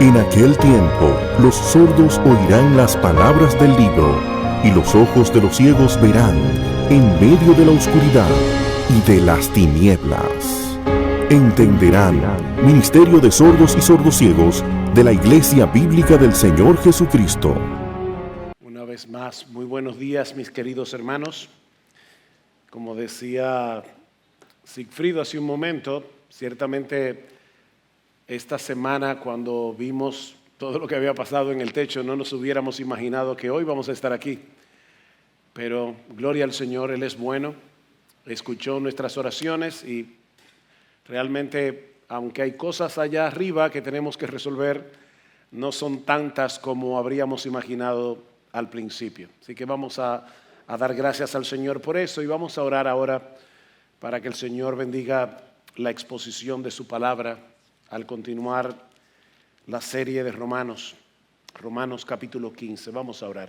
En aquel tiempo, los sordos oirán las palabras del libro, y los ojos de los ciegos verán en medio de la oscuridad y de las tinieblas. Entenderán, Ministerio de Sordos y Sordociegos de la Iglesia Bíblica del Señor Jesucristo. Una vez más, muy buenos días, mis queridos hermanos. Como decía Sigfrido hace un momento, ciertamente esta semana cuando vimos todo lo que había pasado en el techo, no nos hubiéramos imaginado que hoy vamos a estar aquí. Pero gloria al Señor, Él es bueno, escuchó nuestras oraciones y realmente, aunque hay cosas allá arriba que tenemos que resolver, no son tantas como habríamos imaginado al principio. Así que vamos a dar gracias al Señor por eso y vamos a orar ahora para que el Señor bendiga la exposición de su palabra al continuar la serie de Romanos capítulo 15. Vamos a orar.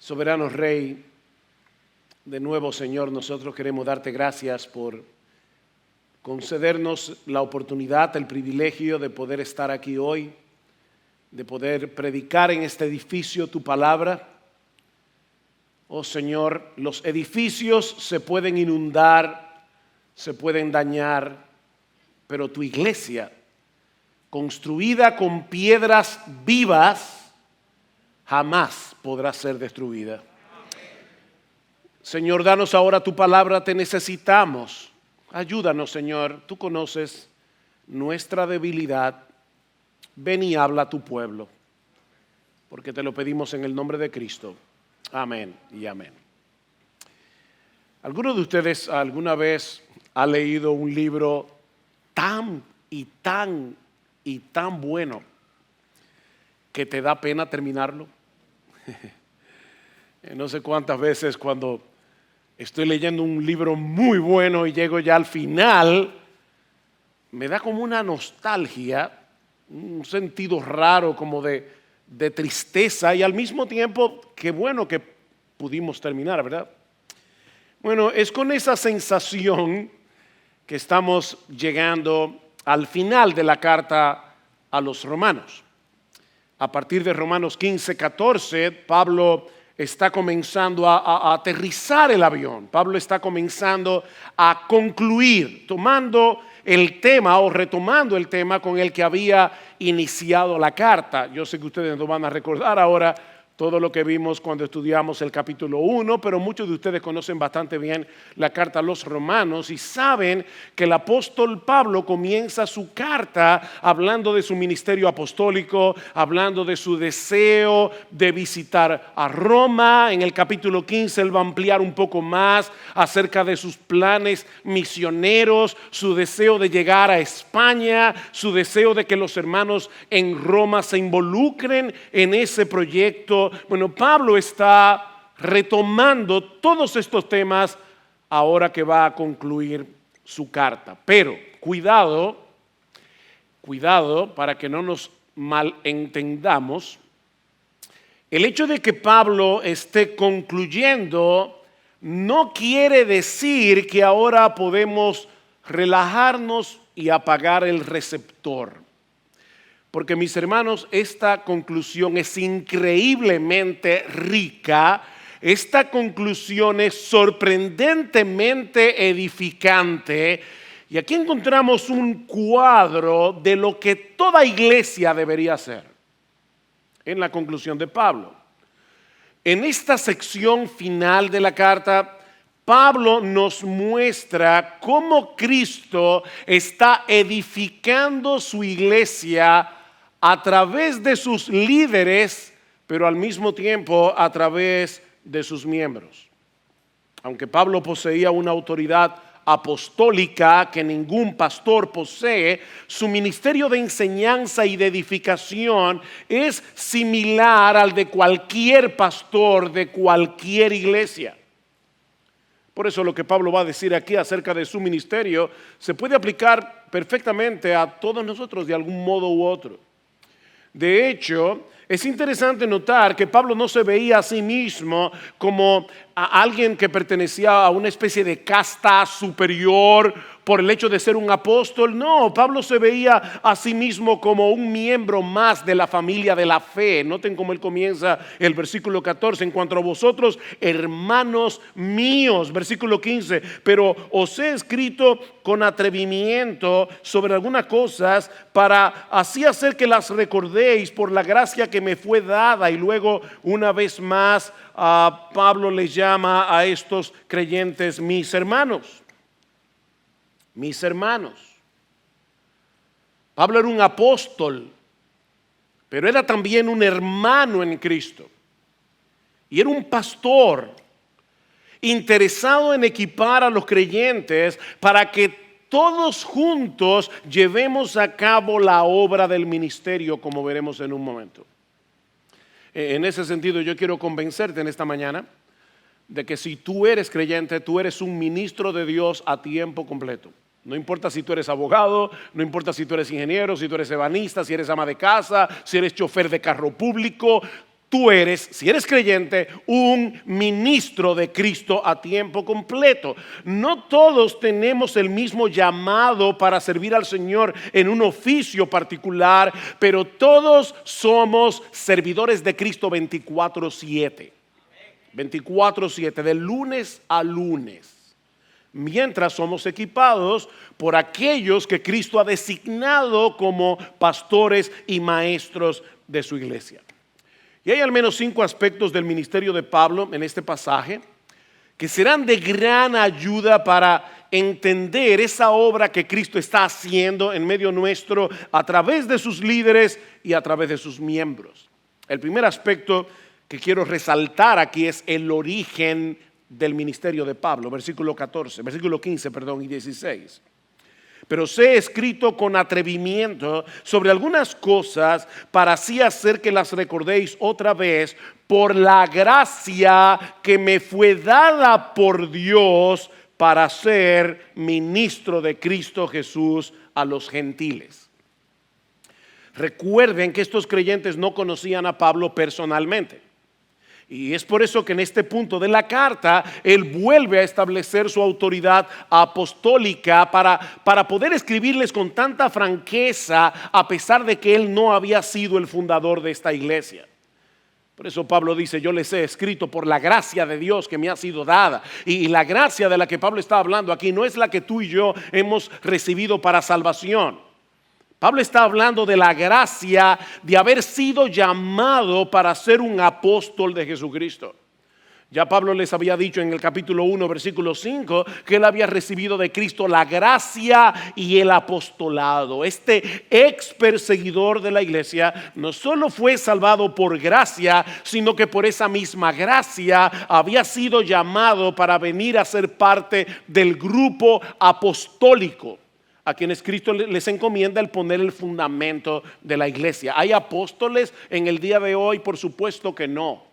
Soberano Rey, de nuevo, Señor, nosotros queremos darte gracias por concedernos la oportunidad, el privilegio de poder estar aquí hoy, de poder predicar en este edificio tu palabra. Oh Señor, los edificios se pueden inundar, se pueden dañar, pero tu iglesia, construida con piedras vivas, jamás podrá ser destruida. Señor, danos ahora tu palabra, te necesitamos. Ayúdanos, Señor, tú conoces nuestra debilidad. Ven y habla a tu pueblo, porque te lo pedimos en el nombre de Cristo. Amén y amén. ¿Alguno de ustedes alguna vez ha leído un libro tan bueno que te da pena terminarlo? No sé cuántas veces cuando estoy leyendo un libro muy bueno y llego ya al final, me da como una nostalgia, un sentido raro como de tristeza y al mismo tiempo qué bueno que pudimos terminar, ¿verdad? Bueno, es con esa sensación que estamos llegando al final de la carta a los romanos. A partir de Romanos 15, 14, Pablo está comenzando a aterrizar el avión. Pablo está comenzando a concluir, tomando el tema o retomando el tema con el que había iniciado la carta. Yo sé que ustedes no van a recordar ahora todo lo que vimos cuando estudiamos el capítulo 1, pero muchos de ustedes conocen bastante bien la carta a los romanos y saben que el apóstol Pablo comienza su carta hablando de su ministerio apostólico, hablando de su deseo de visitar a Roma. En el capítulo 15 él va a ampliar un poco más acerca de sus planes misioneros, su deseo de llegar a España, su deseo de que los hermanos en Roma se involucren en ese proyecto. Bueno, Pablo está retomando todos estos temas ahora que va a concluir su carta. Pero cuidado para que no nos malentendamos. El hecho de que Pablo esté concluyendo no quiere decir que ahora podemos relajarnos y apagar el receptor. Porque mis hermanos, esta conclusión es increíblemente rica, esta conclusión es sorprendentemente edificante y aquí encontramos un cuadro de lo que toda iglesia debería hacer en la conclusión de Pablo. En esta sección final de la carta, Pablo nos muestra cómo Cristo está edificando su iglesia a través de sus líderes, pero al mismo tiempo a través de sus miembros. Aunque Pablo poseía una autoridad apostólica que ningún pastor posee, su ministerio de enseñanza y de edificación es similar al de cualquier pastor de cualquier iglesia. Por eso lo que Pablo va a decir aquí acerca de su ministerio se puede aplicar perfectamente a todos nosotros de algún modo u otro. De hecho, es interesante notar que Pablo no se veía a sí mismo como a alguien que pertenecía a una especie de casta superior por el hecho de ser un apóstol. No, Pablo se veía a sí mismo como un miembro más de la familia de la fe. Noten cómo él comienza el versículo 14. En cuanto a vosotros, hermanos míos, versículo 15, pero os he escrito con atrevimiento sobre algunas cosas para así hacer que las recordéis por la gracia que me fue dada. Y luego una vez más Pablo les llama a estos creyentes mis hermanos. Mis hermanos. Pablo era un apóstol, pero era también un hermano en Cristo. Y era un pastor interesado en equipar a los creyentes para que todos juntos llevemos a cabo la obra del ministerio, como veremos en un momento. En ese sentido, yo quiero convencerte en esta mañana de que si tú eres creyente, tú eres un ministro de Dios a tiempo completo. No importa si tú eres abogado, no importa si tú eres ingeniero, si tú eres ebanista, si eres ama de casa, si eres chofer de carro público. Tú eres, si eres creyente, un ministro de Cristo a tiempo completo. No todos tenemos el mismo llamado para servir al Señor en un oficio particular, pero todos somos servidores de Cristo 24/7. 24/7, de lunes a lunes. Mientras somos equipados por aquellos que Cristo ha designado como pastores y maestros de su iglesia. Y hay al menos 5 aspectos del ministerio de Pablo en este pasaje que serán de gran ayuda para entender esa obra que Cristo está haciendo en medio nuestro a través de sus líderes y a través de sus miembros. El primer aspecto que quiero resaltar aquí es el origen del ministerio de Pablo, versículo 15 y 16. Pero os he escrito con atrevimiento sobre algunas cosas para así hacer que las recordéis otra vez por la gracia que me fue dada por Dios para ser ministro de Cristo Jesús a los gentiles. Recuerden que estos creyentes no conocían a Pablo personalmente. Y es por eso que en este punto de la carta él vuelve a establecer su autoridad apostólica para poder escribirles con tanta franqueza, a pesar de que él no había sido el fundador de esta iglesia. Por eso Pablo dice: yo les he escrito por la gracia de Dios que me ha sido dada. Y la gracia de la que Pablo está hablando aquí no es la que tú y yo hemos recibido para salvación. Pablo está hablando de la gracia de haber sido llamado para ser un apóstol de Jesucristo. Ya Pablo les había dicho en el capítulo 1, versículo 5, que él había recibido de Cristo la gracia y el apostolado. Este ex perseguidor de la iglesia no solo fue salvado por gracia, sino que por esa misma gracia había sido llamado para venir a ser parte del grupo apostólico, a quienes Cristo les encomienda el poner el fundamento de la iglesia. ¿Hay apóstoles en el día de hoy? Por supuesto que no.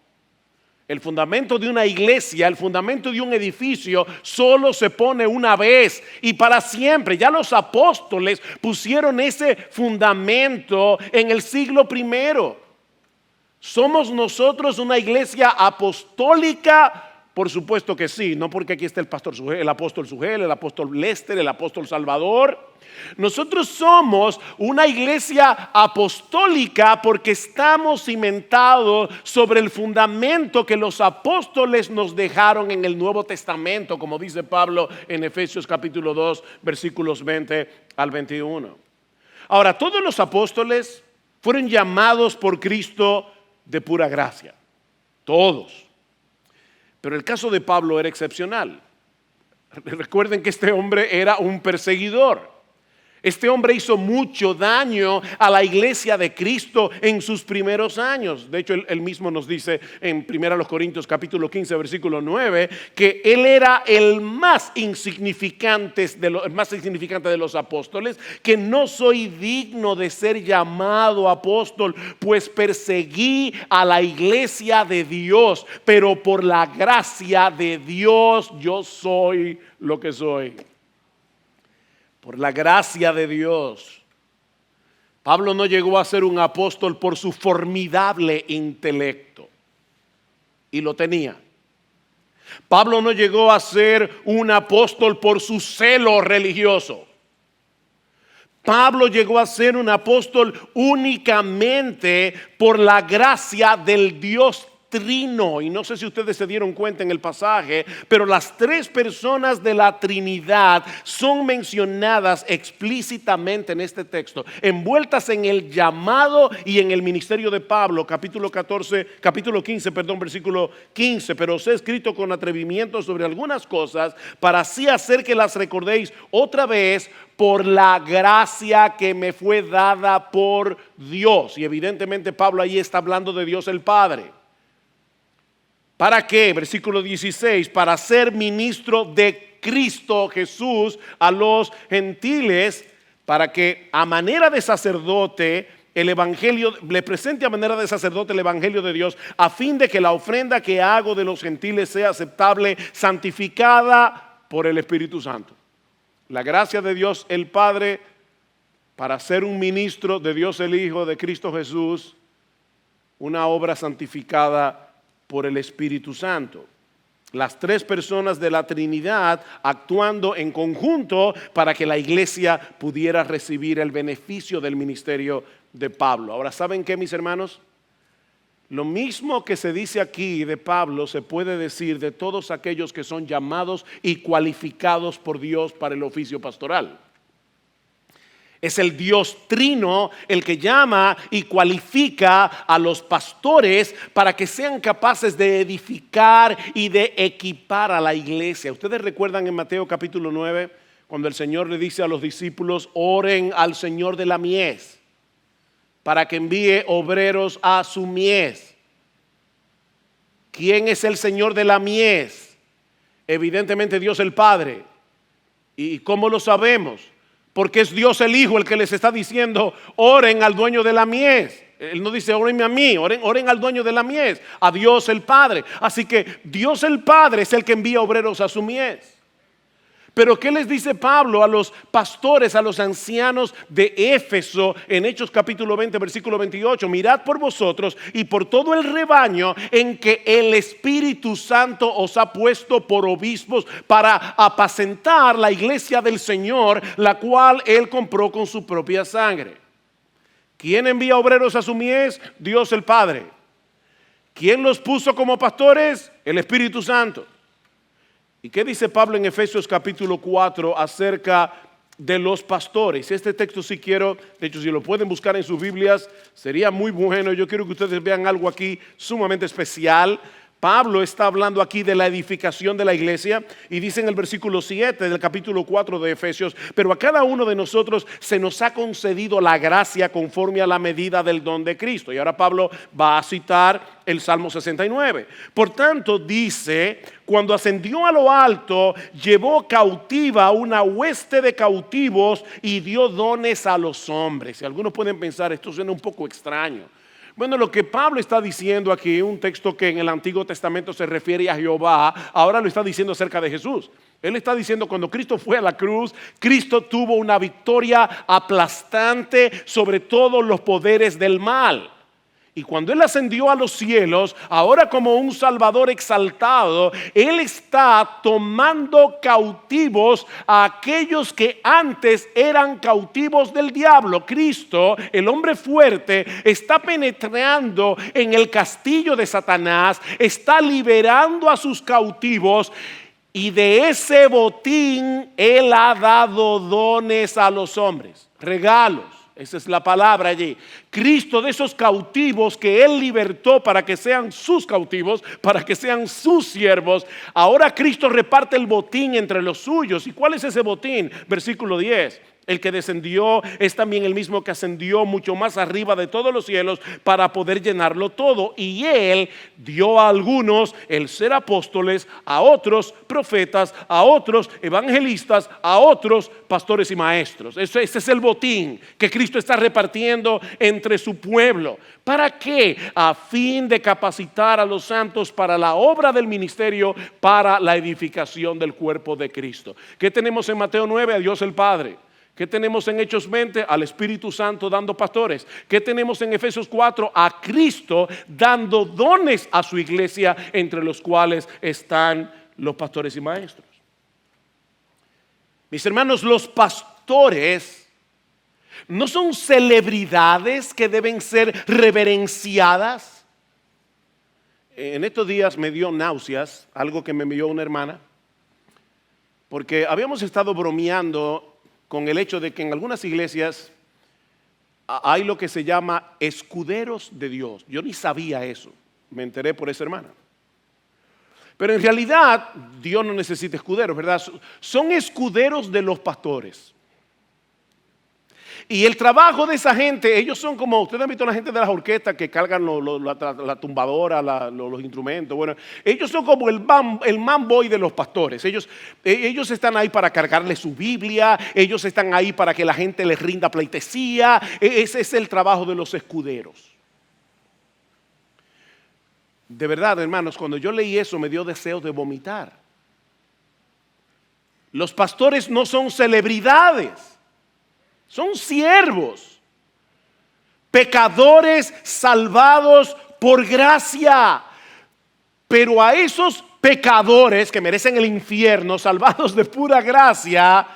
El fundamento de una iglesia, el fundamento de un edificio solo se pone una vez y para siempre. Ya los apóstoles pusieron ese fundamento en el siglo I. ¿Somos nosotros una iglesia apostólica? Por supuesto que sí, no porque aquí está el apóstol Sugel, el apóstol Lester, el apóstol Salvador. Nosotros somos una iglesia apostólica porque estamos cimentados sobre el fundamento que los apóstoles nos dejaron en el Nuevo Testamento, como dice Pablo en Efesios capítulo 2, versículos 20 al 21. Ahora, todos los apóstoles fueron llamados por Cristo de pura gracia, todos. Pero el caso de Pablo era excepcional. Recuerden que este hombre era un perseguidor. Este hombre hizo mucho daño a la iglesia de Cristo en sus primeros años. De hecho, él mismo nos dice en 1 Corintios capítulo 15, versículo 9, que él era el más insignificante de los apóstoles, que no soy digno de ser llamado apóstol, pues perseguí a la iglesia de Dios, pero por la gracia de Dios yo soy lo que soy. Por la gracia de Dios. Pablo no llegó a ser un apóstol por su formidable intelecto, y lo tenía. Pablo no llegó a ser un apóstol por su celo religioso. Pablo llegó a ser un apóstol únicamente por la gracia del Dios Trino. Y no sé si ustedes se dieron cuenta en el pasaje, pero las tres personas de la Trinidad son mencionadas explícitamente en este texto, envueltas en el llamado y en el ministerio de Pablo, capítulo 15, versículo 15. Pero os he escrito con atrevimiento sobre algunas cosas para así hacer que las recordéis otra vez por la gracia que me fue dada por Dios. Y evidentemente Pablo ahí está hablando de Dios el Padre. ¿Para qué? Versículo 16, para ser ministro de Cristo Jesús a los gentiles, para que a manera de sacerdote el evangelio, le presente a manera de sacerdote el evangelio de Dios, a fin de que la ofrenda que hago de los gentiles sea aceptable, santificada por el Espíritu Santo. La gracia de Dios el Padre para ser un ministro de Dios el Hijo, de Cristo Jesús, una obra santificada por el Espíritu Santo. Las tres personas de la Trinidad actuando en conjunto para que la iglesia pudiera recibir el beneficio del ministerio de Pablo. Ahora, ¿saben qué, mis hermanos? Lo mismo que se dice aquí de Pablo se puede decir de todos aquellos que son llamados y cualificados por Dios para el oficio pastoral. Es el Dios Trino el que llama y cualifica a los pastores para que sean capaces de edificar y de equipar a la iglesia. Ustedes recuerdan en Mateo capítulo 9, cuando el Señor le dice a los discípulos: oren al Señor de la mies para que envíe obreros a su mies. ¿Quién es el Señor de la mies? Evidentemente Dios el Padre. ¿Y cómo lo sabemos? Porque es Dios el Hijo el que les está diciendo: oren al dueño de la mies. Él no dice orenme a mí, oren al dueño de la mies, a Dios el Padre. Así que Dios el Padre es el que envía obreros a su mies. Pero ¿qué les dice Pablo a los pastores, a los ancianos de Éfeso en Hechos capítulo 20, versículo 28? Mirad por vosotros y por todo el rebaño en que el Espíritu Santo os ha puesto por obispos para apacentar la iglesia del Señor, la cual Él compró con su propia sangre. ¿Quién envía obreros a su mies? Dios el Padre. ¿Quién los puso como pastores? El Espíritu Santo. ¿Y qué dice Pablo en Efesios capítulo 4 acerca de los pastores? Este texto sí quiero, de hecho si lo pueden buscar en sus Biblias, sería muy bueno. Yo quiero que ustedes vean algo aquí sumamente especial. Pablo está hablando aquí de la edificación de la iglesia y dice en el versículo 7 del capítulo 4 de Efesios: pero a cada uno de nosotros se nos ha concedido la gracia conforme a la medida del don de Cristo. Y ahora Pablo va a citar el Salmo 69. Por tanto dice: cuando ascendió a lo alto, llevó cautiva una hueste de cautivos y dio dones a los hombres. Y algunos pueden pensar, esto suena un poco extraño. Bueno, lo que Pablo está diciendo aquí, un texto que en el Antiguo Testamento se refiere a Jehová, ahora lo está diciendo acerca de Jesús. Él está diciendo: cuando Cristo fue a la cruz, Cristo tuvo una victoria aplastante sobre todos los poderes del mal. Y cuando Él ascendió a los cielos, ahora como un Salvador exaltado, Él está tomando cautivos a aquellos que antes eran cautivos del diablo. Cristo, el hombre fuerte, está penetrando en el castillo de Satanás, está liberando a sus cautivos. Y de ese botín Él ha dado dones a los hombres, regalos. Esa es la palabra allí. Cristo, de esos cautivos que Él libertó para que sean sus cautivos, para que sean sus siervos, ahora Cristo reparte el botín entre los suyos. ¿Y cuál es ese botín? Versículo 10. El que descendió es también el mismo que ascendió mucho más arriba de todos los cielos para poder llenarlo todo. Y Él dio a algunos el ser apóstoles, a otros profetas, a otros evangelistas, a otros pastores y maestros. Ese es el botín que Cristo está repartiendo entre su pueblo. ¿Para qué? A fin de capacitar a los santos para la obra del ministerio, para la edificación del cuerpo de Cristo. ¿Qué tenemos en Mateo 9? A Dios el Padre. ¿Qué tenemos en Hechos 20? Al Espíritu Santo dando pastores. ¿Qué tenemos en Efesios 4? A Cristo dando dones a su iglesia, entre los cuales están los pastores y maestros. Mis hermanos, los pastores no son celebridades que deben ser reverenciadas. En estos días me dio náuseas, algo que me envió una hermana, porque habíamos estado bromeando con el hecho de que en algunas iglesias hay lo que se llama escuderos de Dios. Yo ni sabía eso, me enteré por esa hermana. Pero en realidad Dios no necesita escuderos, ¿verdad? Son escuderos de los pastores. Y el trabajo de esa gente, ellos son como, ustedes han visto a la gente de las orquestas que cargan la tumbadora, los instrumentos. Bueno, ellos son como el manboy de los pastores. Ellos están ahí para cargarle su Biblia, ellos están ahí para que la gente les rinda pleitesía. Ese es el trabajo de los escuderos. De verdad, hermanos, cuando yo leí eso me dio deseo de vomitar. Los pastores no son celebridades, son siervos, pecadores salvados por gracia. Pero a esos pecadores que merecen el infierno, salvados de pura gracia,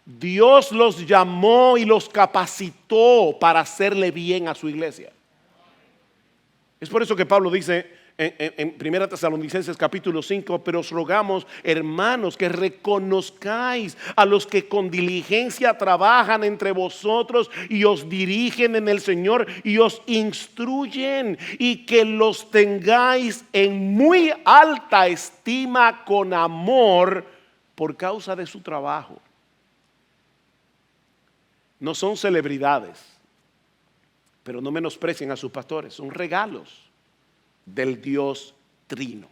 Dios los llamó y los capacitó para hacerle bien a su iglesia. Es por eso que Pablo dice en 1 Tesalonicenses capítulo 5, pero os rogamos, hermanos, que reconozcáis a los que con diligencia trabajan entre vosotros y os dirigen en el Señor y os instruyen, y que los tengáis en muy alta estima con amor por causa de su trabajo. No son celebridades, pero no menosprecien a sus pastores, son regalos del Dios Trino.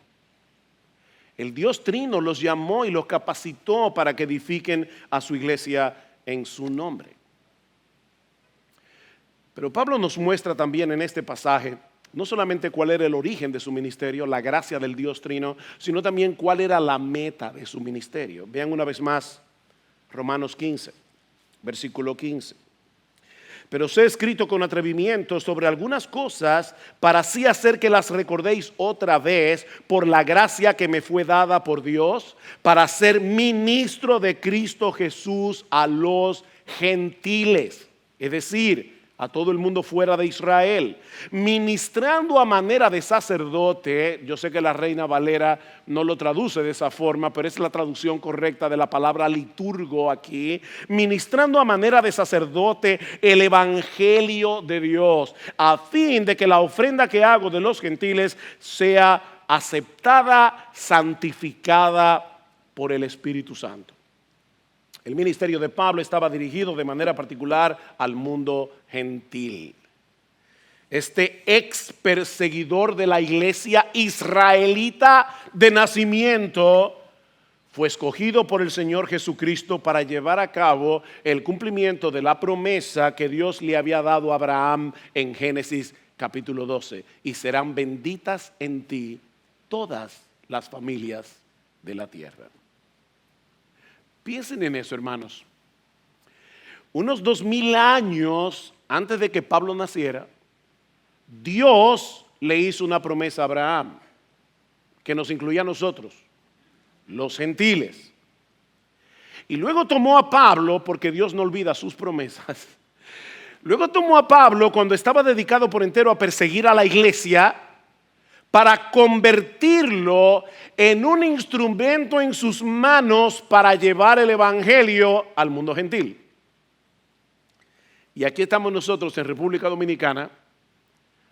El Dios Trino los llamó y los capacitó para que edifiquen a su iglesia en su nombre. Pero Pablo nos muestra también en este pasaje no solamente cuál era el origen de su ministerio, la gracia del Dios Trino, sino también cuál era la meta de su ministerio. Vean una vez más Romanos 15, versículo 15. Pero os he escrito con atrevimiento sobre algunas cosas para así hacer que las recordéis otra vez por la gracia que me fue dada por Dios para ser ministro de Cristo Jesús a los gentiles, es decir, a todo el mundo fuera de Israel, ministrando a manera de sacerdote. Yo sé que la Reina Valera no lo traduce de esa forma, pero es la traducción correcta de la palabra liturgo aquí. Ministrando a manera de sacerdote el evangelio de Dios, a fin de que la ofrenda que hago de los gentiles sea aceptada, santificada por el Espíritu Santo. El ministerio de Pablo estaba dirigido de manera particular al mundo gentil. Este ex perseguidor de la iglesia israelita de nacimiento fue escogido por el Señor Jesucristo para llevar a cabo el cumplimiento de la promesa que Dios le había dado a Abraham en Génesis capítulo 12. Y serán benditas en ti todas las familias de la tierra. Piensen en eso, hermanos. Unos 2000 años antes de que Pablo naciera, Dios le hizo una promesa a Abraham que nos incluía a nosotros, los gentiles. Y luego tomó a Pablo, porque Dios no olvida sus promesas. Luego tomó a Pablo cuando estaba dedicado por entero a perseguir a la iglesia, para convertirlo en un instrumento en sus manos para llevar el evangelio al mundo gentil. Y aquí estamos nosotros en República Dominicana,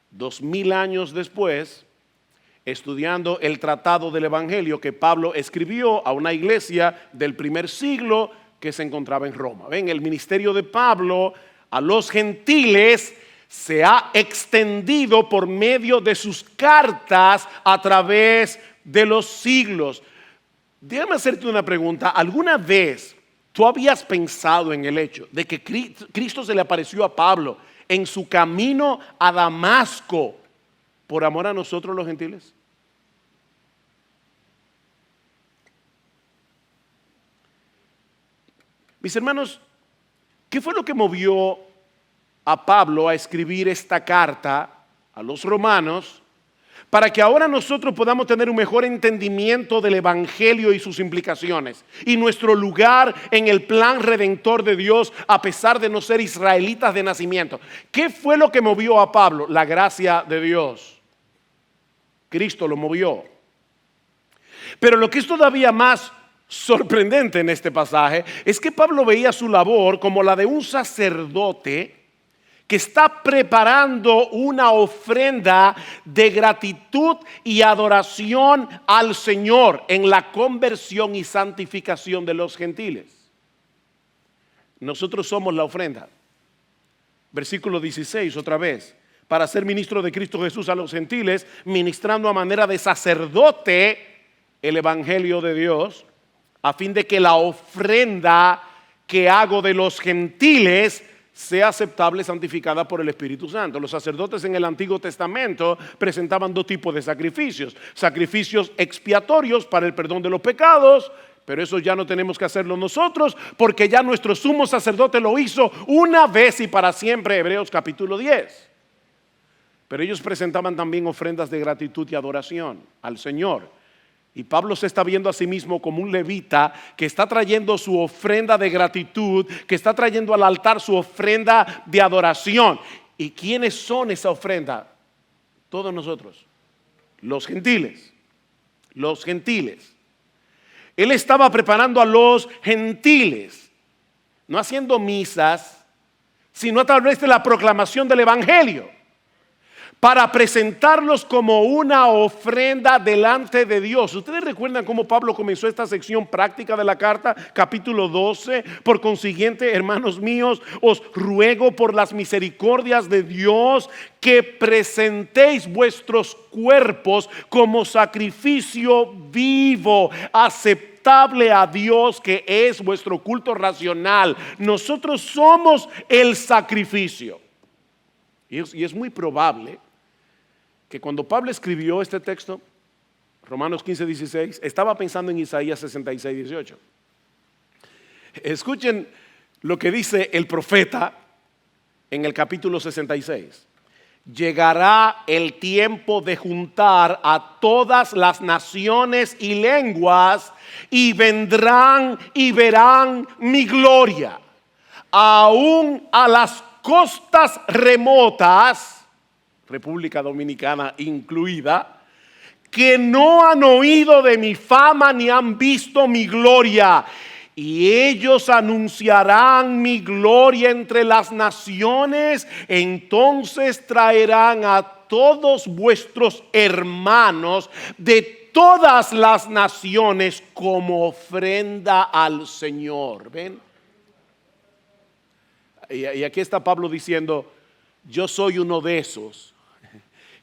2000 años después, estudiando el tratado del evangelio que Pablo escribió a una iglesia del primer siglo que se encontraba en Roma. Ven, el ministerio de Pablo a los gentiles se ha extendido por medio de sus cartas a través de los siglos. Déjame hacerte una pregunta. ¿Alguna vez tú habías pensado en el hecho de que Cristo se le apareció a Pablo en su camino a Damasco por amor a nosotros los gentiles? Mis hermanos, ¿qué fue lo que movió a Pablo a escribir esta carta a los romanos para que ahora nosotros podamos tener un mejor entendimiento del Evangelio y sus implicaciones y nuestro lugar en el plan redentor de Dios, a pesar de no ser israelitas de nacimiento. ¿Qué fue lo que movió a Pablo? La gracia de Dios. Cristo lo movió. Pero lo que es todavía más sorprendente en este pasaje es que Pablo veía su labor como la de un sacerdote que está preparando una ofrenda de gratitud y adoración al Señor en la conversión y santificación de los gentiles. Nosotros somos la ofrenda. Versículo 16 otra vez. Para ser ministro de Cristo Jesús a los gentiles, ministrando a manera de sacerdote el Evangelio de Dios, a fin de que la ofrenda que hago de los gentiles sea aceptable, santificada por el Espíritu Santo. Los sacerdotes en el Antiguo Testamento presentaban dos tipos de sacrificios: sacrificios expiatorios para el perdón de los pecados, pero eso ya no tenemos que hacerlo nosotros, porque ya nuestro sumo sacerdote lo hizo una vez y para siempre. Hebreos capítulo 10. Pero ellos presentaban también ofrendas de gratitud y adoración al Señor. Y Pablo se está viendo a sí mismo como un levita que está trayendo su ofrenda de gratitud, que está trayendo al altar su ofrenda de adoración. ¿Y quiénes son esa ofrenda? Todos nosotros, los gentiles. Los gentiles. Él estaba preparando a los gentiles, no haciendo misas, sino a través de la proclamación del Evangelio, para presentarlos como una ofrenda delante de Dios. Ustedes recuerdan cómo Pablo comenzó esta sección práctica de la carta, capítulo 12. Por consiguiente, hermanos míos, os ruego por las misericordias de Dios que presentéis vuestros cuerpos como sacrificio vivo, aceptable a Dios, que es vuestro culto racional. Nosotros somos el sacrificio. Y es muy probable que cuando Pablo escribió este texto, Romanos 15, 16, estaba pensando en Isaías 66, 18. Escuchen lo que dice el profeta en el capítulo 66. Llegará el tiempo de juntar a todas las naciones y lenguas, y vendrán y verán mi gloria, aún a las costas remotas, República Dominicana incluida, que no han oído de mi fama ni han visto mi gloria. Y ellos anunciarán mi gloria entre las naciones. Entonces traerán a todos vuestros hermanos de todas las naciones como ofrenda al Señor. ¿Ven? Y aquí está Pablo diciendo: yo soy uno de esos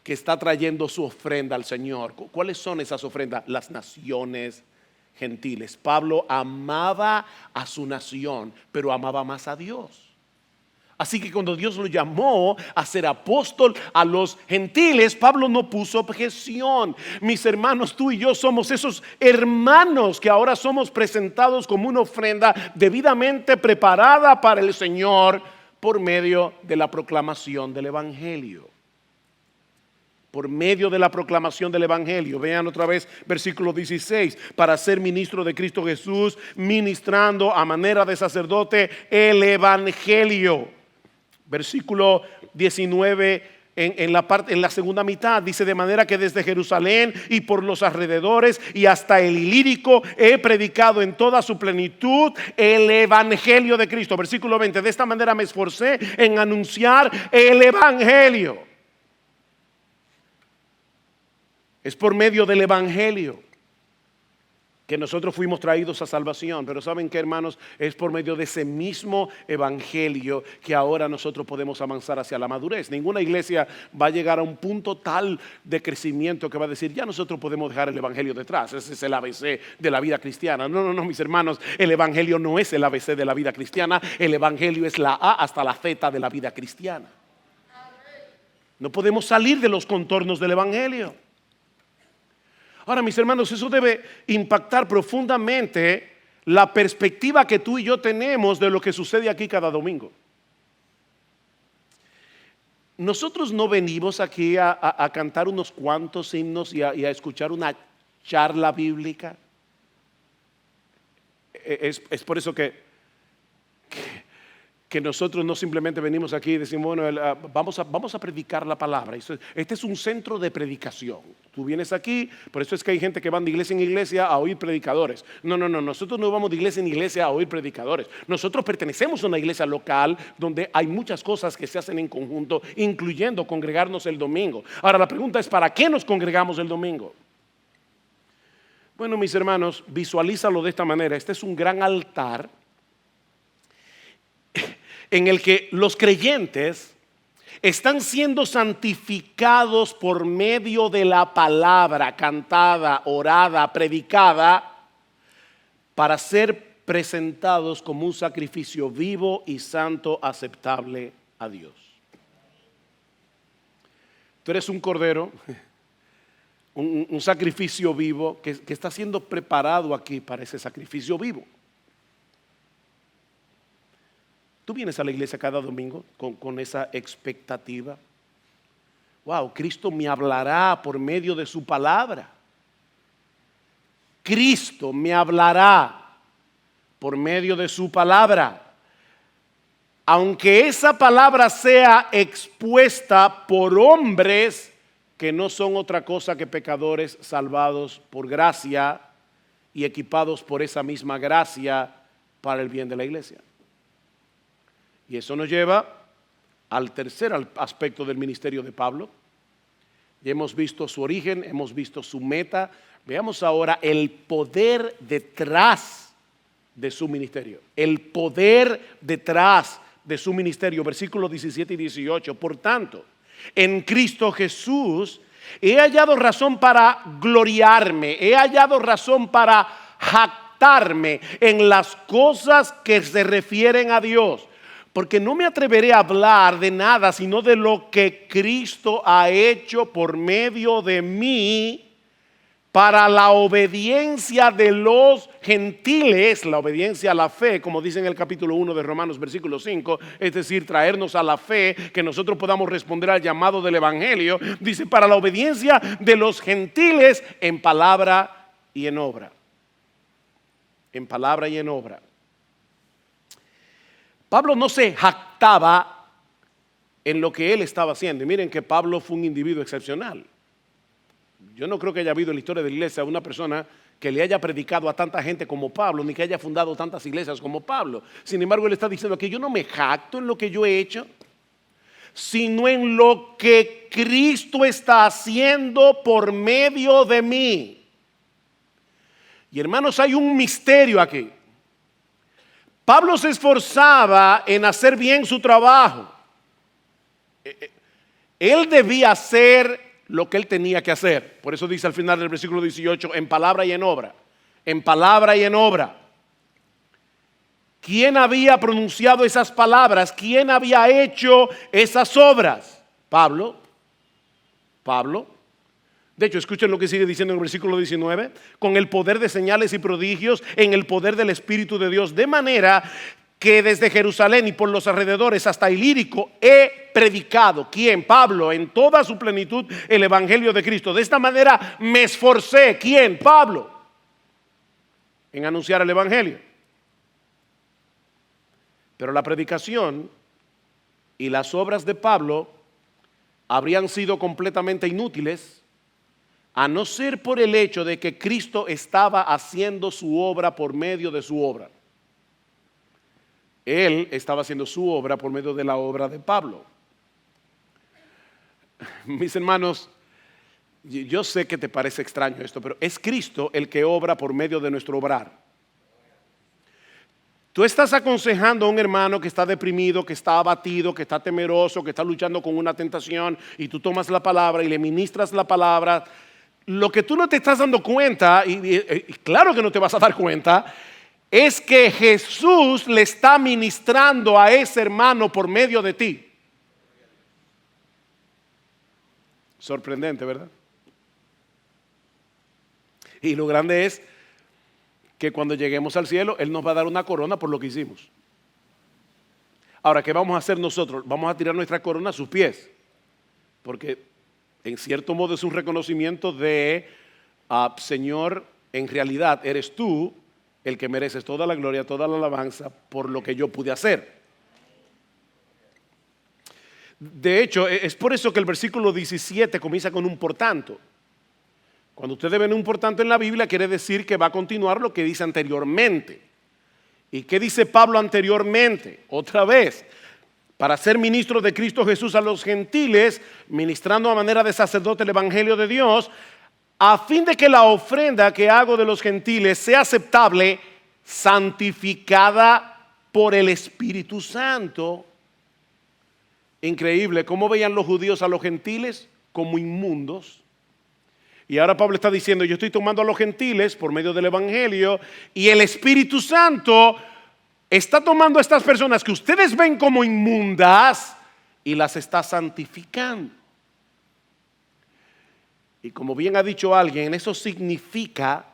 que está trayendo su ofrenda al Señor. ¿Cuáles son esas ofrendas? Las naciones gentiles. Pablo amaba a su nación, pero amaba más a Dios. Así que cuando Dios lo llamó a ser apóstol a los gentiles, Pablo no puso objeción. Mis hermanos, tú y yo somos esos hermanos que ahora somos presentados como una ofrenda debidamente preparada para el Señor por medio de la proclamación del Evangelio. Por medio de la proclamación del Evangelio. Vean otra vez versículo 16. Para ser ministro de Cristo Jesús, ministrando a manera de sacerdote el Evangelio. Versículo 19 en la segunda mitad dice: de manera que desde Jerusalén y por los alrededores y hasta el Ilírico he predicado en toda su plenitud el Evangelio de Cristo. Versículo 20: de esta manera me esforcé en anunciar el Evangelio. Es por medio del Evangelio que nosotros fuimos traídos a salvación. Pero ¿saben qué, hermanos? Es por medio de ese mismo Evangelio que ahora nosotros podemos avanzar hacia la madurez. Ninguna iglesia va a llegar a un punto tal de crecimiento que va a decir: ya nosotros podemos dejar el Evangelio detrás. Ese es el ABC de la vida cristiana. No, mis hermanos. El Evangelio no es el ABC de la vida cristiana. El Evangelio es la A hasta la Z de la vida cristiana. No podemos salir de los contornos del Evangelio. Ahora, mis hermanos, eso debe impactar profundamente la perspectiva que tú y yo tenemos de lo que sucede aquí cada domingo. nosotros no venimos aquí a cantar unos cuantos himnos y a escuchar una charla bíblica. Es por eso que nosotros no simplemente venimos aquí y decimos, bueno, vamos a predicar la palabra. Este es un centro de predicación. Tú vienes aquí, por eso es que hay gente que va de iglesia en iglesia a oír predicadores. No, nosotros no vamos de iglesia en iglesia a oír predicadores. Nosotros pertenecemos a una iglesia local donde hay muchas cosas que se hacen en conjunto, incluyendo congregarnos el domingo. Ahora la pregunta es, ¿para qué nos congregamos el domingo? Bueno, mis hermanos, visualízalo de esta manera. Este es un gran altar en el que los creyentes están siendo santificados por medio de la palabra cantada, orada, predicada, para ser presentados como un sacrificio vivo y santo, aceptable a Dios. Tú eres un cordero, un sacrificio vivo que está siendo preparado aquí para ese sacrificio vivo. Tú vienes a la iglesia cada domingo con esa expectativa. Wow, Cristo me hablará por medio de su palabra. Cristo me hablará por medio de su palabra. Aunque esa palabra sea expuesta por hombres que no son otra cosa que pecadores salvados por gracia y equipados por esa misma gracia para el bien de la iglesia. Y eso nos lleva al tercer aspecto del ministerio de Pablo. Ya hemos visto su origen, hemos visto su meta. Veamos ahora el poder detrás de su ministerio. El poder detrás de su ministerio. Versículos 17 y 18. Por tanto, en Cristo Jesús he hallado razón para gloriarme. He hallado razón para jactarme en las cosas que se refieren a Dios. Porque no me atreveré a hablar de nada sino de lo que Cristo ha hecho por medio de mí para la obediencia de los gentiles, la obediencia a la fe, como dice en el capítulo 1 de Romanos, versículo 5, es decir, traernos a la fe, que nosotros podamos responder al llamado del Evangelio. Dice, para la obediencia de los gentiles en palabra y en obra. En palabra y en obra. Pablo no se jactaba en lo que él estaba haciendo. Y miren que Pablo fue un individuo excepcional. Yo no creo que haya habido en la historia de la iglesia una persona que le haya predicado a tanta gente como Pablo, ni que haya fundado tantas iglesias como Pablo. Sin embargo, él está diciendo que yo no me jacto en lo que yo he hecho, sino en lo que Cristo está haciendo por medio de mí. Y hermanos, hay un misterio aquí. Pablo se esforzaba en hacer bien su trabajo. Él debía hacer lo que él tenía que hacer. Por eso dice al final del versículo 18, en palabra y en obra. En palabra y en obra. ¿Quién había pronunciado esas palabras? ¿Quién había hecho esas obras? Pablo. De hecho, escuchen lo que sigue diciendo en el versículo 19. Con el poder de señales y prodigios, en el poder del Espíritu de Dios. De manera que desde Jerusalén y por los alrededores hasta Ilírico he predicado. ¿Quién? Pablo, en toda su plenitud el Evangelio de Cristo. De esta manera me esforcé. ¿Quién? Pablo. En anunciar el Evangelio. Pero la predicación y las obras de Pablo habrían sido completamente inútiles a no ser por el hecho de que Cristo estaba haciendo su obra por medio de su obra. Él estaba haciendo su obra por medio de la obra de Pablo. Mis hermanos, yo sé que te parece extraño esto, pero es Cristo el que obra por medio de nuestro obrar. Tú estás aconsejando a un hermano que está deprimido, que está abatido, que está temeroso, que está luchando con una tentación, y tú tomas la palabra y le ministras la palabra. Lo que tú no te estás dando cuenta, y claro que no te vas a dar cuenta, es que Jesús le está ministrando a ese hermano por medio de ti. Sorprendente, ¿verdad? Y lo grande es que cuando lleguemos al cielo, Él nos va a dar una corona por lo que hicimos. Ahora, ¿qué vamos a hacer nosotros? Vamos a tirar nuestra corona a sus pies. porque en cierto modo es un reconocimiento de, Señor, en realidad eres tú el que mereces toda la gloria, toda la alabanza por lo que yo pude hacer. De hecho, es por eso que el versículo 17 comienza con un por tanto. Cuando ustedes ven un por tanto en la Biblia, quiere decir que va a continuar lo que dice anteriormente. ¿Y qué dice Pablo anteriormente? Otra vez, para ser ministro de Cristo Jesús a los gentiles, ministrando a manera de sacerdote el evangelio de Dios, a fin de que la ofrenda que hago de los gentiles sea aceptable, santificada por el Espíritu Santo. Increíble, ¿cómo veían los judíos a los gentiles? Como inmundos. Y ahora Pablo está diciendo, yo estoy tomando a los gentiles por medio del evangelio, y el Espíritu Santo está tomando a estas personas que ustedes ven como inmundas y las está santificando. Y como bien ha dicho alguien, eso significa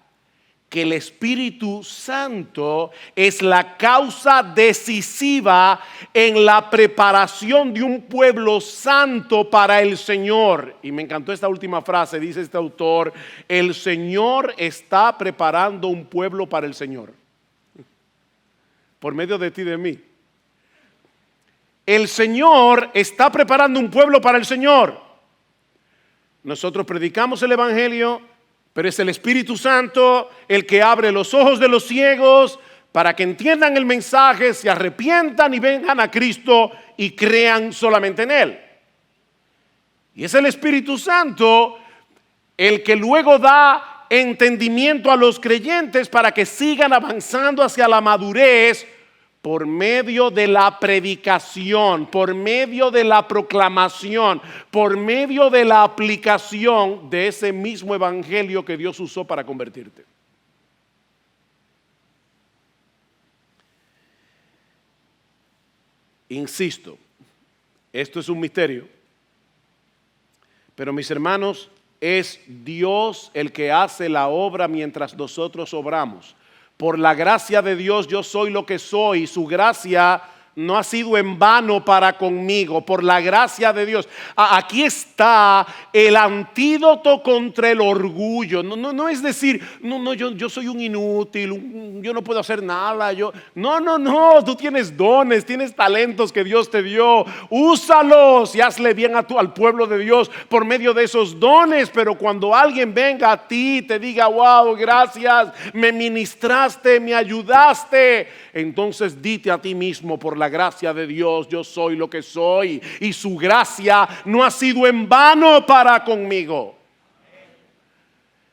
que el Espíritu Santo es la causa decisiva en la preparación de un pueblo santo para el Señor. Y me encantó esta última frase, dice este autor, el Señor está preparando un pueblo para el Señor. Por medio de ti y de mí. El Señor está preparando un pueblo para el Señor. Nosotros predicamos el evangelio, pero es el Espíritu Santo el que abre los ojos de los ciegos para que entiendan el mensaje, se arrepientan y vengan a Cristo y crean solamente en Él. Y es el Espíritu Santo el que luego da entendimiento a los creyentes para que sigan avanzando hacia la madurez por medio de la predicación, por medio de la proclamación, por medio de la aplicación de ese mismo evangelio que Dios usó para convertirte. Insisto, esto es un misterio, pero mis hermanos, es Dios el que hace la obra mientras nosotros obramos. Por la gracia de Dios yo soy lo que soy. Su gracia no ha sido en vano para conmigo. Por la gracia de Dios. Aquí está el antídoto contra el orgullo. No es decir, yo soy un inútil, yo no puedo hacer nada. No, tú tienes dones, tienes talentos que Dios te dio. Úsalos y hazle bien al pueblo de Dios por medio de esos dones. Pero cuando alguien venga a ti y te diga, wow, gracias, me ministraste, me ayudaste, entonces dite a ti mismo, por la gracia de Dios yo soy lo que soy, y su gracia no ha sido en vano para conmigo.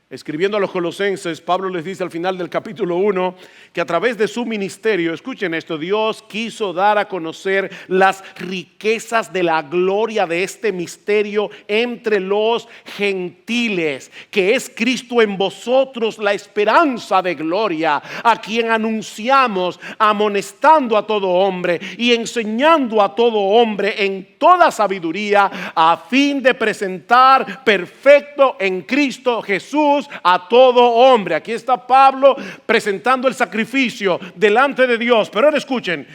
Escribiendo a los colosenses, Pablo les dice al final del capítulo 1 que a través de su ministerio, escuchen esto, Dios quiso dar a conocer las riquezas de la gloria de este misterio entre los gentiles, que es Cristo en vosotros, la esperanza de gloria, a quien anunciamos, amonestando a todo hombre y enseñando a todo hombre en toda sabiduría, a fin de presentar perfecto en Cristo Jesús a todo hombre. Aquí está Pablo presentando el sacrificio delante de Dios. Pero ahora escuchen,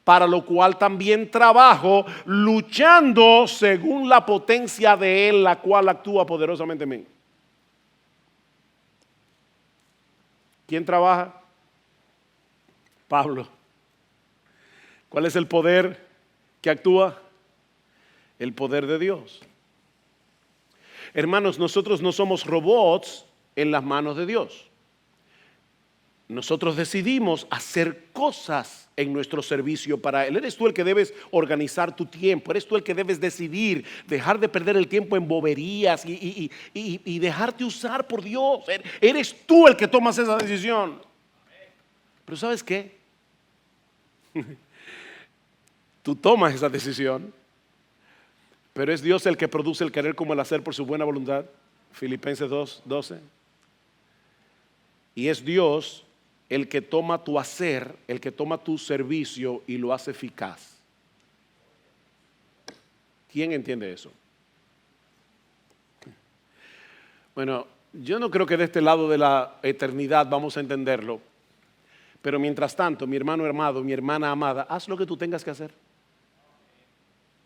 para lo cual también trabajo, luchando según la potencia de Él, la cual actúa poderosamente en mí. ¿Quién trabaja? Pablo. ¿Cuál es el poder que actúa? El poder de Dios. Hermanos, nosotros no somos robots en las manos de Dios. Nosotros decidimos hacer cosas en nuestro servicio para Él. Eres tú el que debes organizar tu tiempo. Eres tú el que debes decidir, dejar de perder el tiempo en boberías y dejarte usar por Dios. Eres tú el que tomas esa decisión. Pero ¿sabes qué? Tú tomas esa decisión, pero es Dios el que produce el querer como el hacer por su buena voluntad. Filipenses 2:12. Y es Dios el que toma tu hacer, el que toma tu servicio y lo hace eficaz. ¿Quién entiende eso? Bueno, yo no creo que de este lado de la eternidad vamos a entenderlo. Pero mientras tanto, mi hermano amado, mi hermana amada, haz lo que tú tengas que hacer.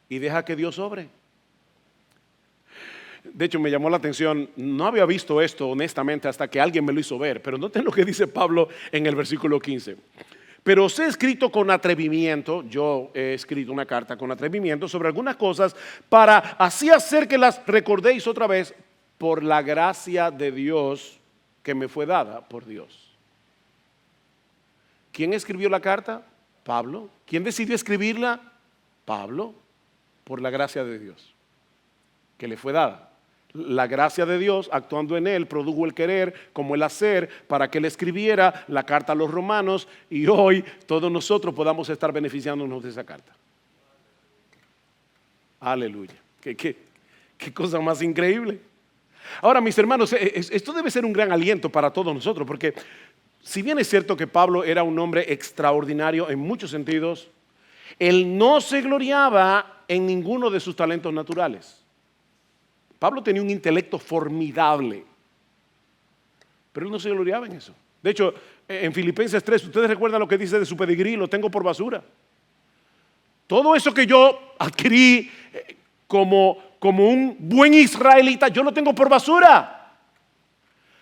Y deja que Dios obre. De hecho, me llamó la atención, no había visto esto honestamente hasta que alguien me lo hizo ver, pero noten lo que dice Pablo en el versículo 15. Pero os he escrito con atrevimiento, yo he escrito una carta con atrevimiento sobre algunas cosas para así hacer que las recordéis otra vez por la gracia de Dios que me fue dada por Dios. ¿Quién escribió la carta? Pablo. ¿Quién decidió escribirla? Pablo, por la gracia de Dios que le fue dada. La gracia de Dios actuando en él produjo el querer como el hacer para que él escribiera la carta a los romanos y hoy todos nosotros podamos estar beneficiándonos de esa carta. Aleluya. Qué cosa más increíble. Ahora, mis hermanos, esto debe ser un gran aliento para todos nosotros, porque si bien es cierto que Pablo era un hombre extraordinario en muchos sentidos, él no se gloriaba en ninguno de sus talentos naturales. Pablo tenía un intelecto formidable, pero él no se gloriaba en eso. De hecho, en Filipenses 3, ustedes recuerdan lo que dice de su pedigrí: lo tengo por basura. Todo eso que yo adquirí como un buen israelita, yo lo tengo por basura,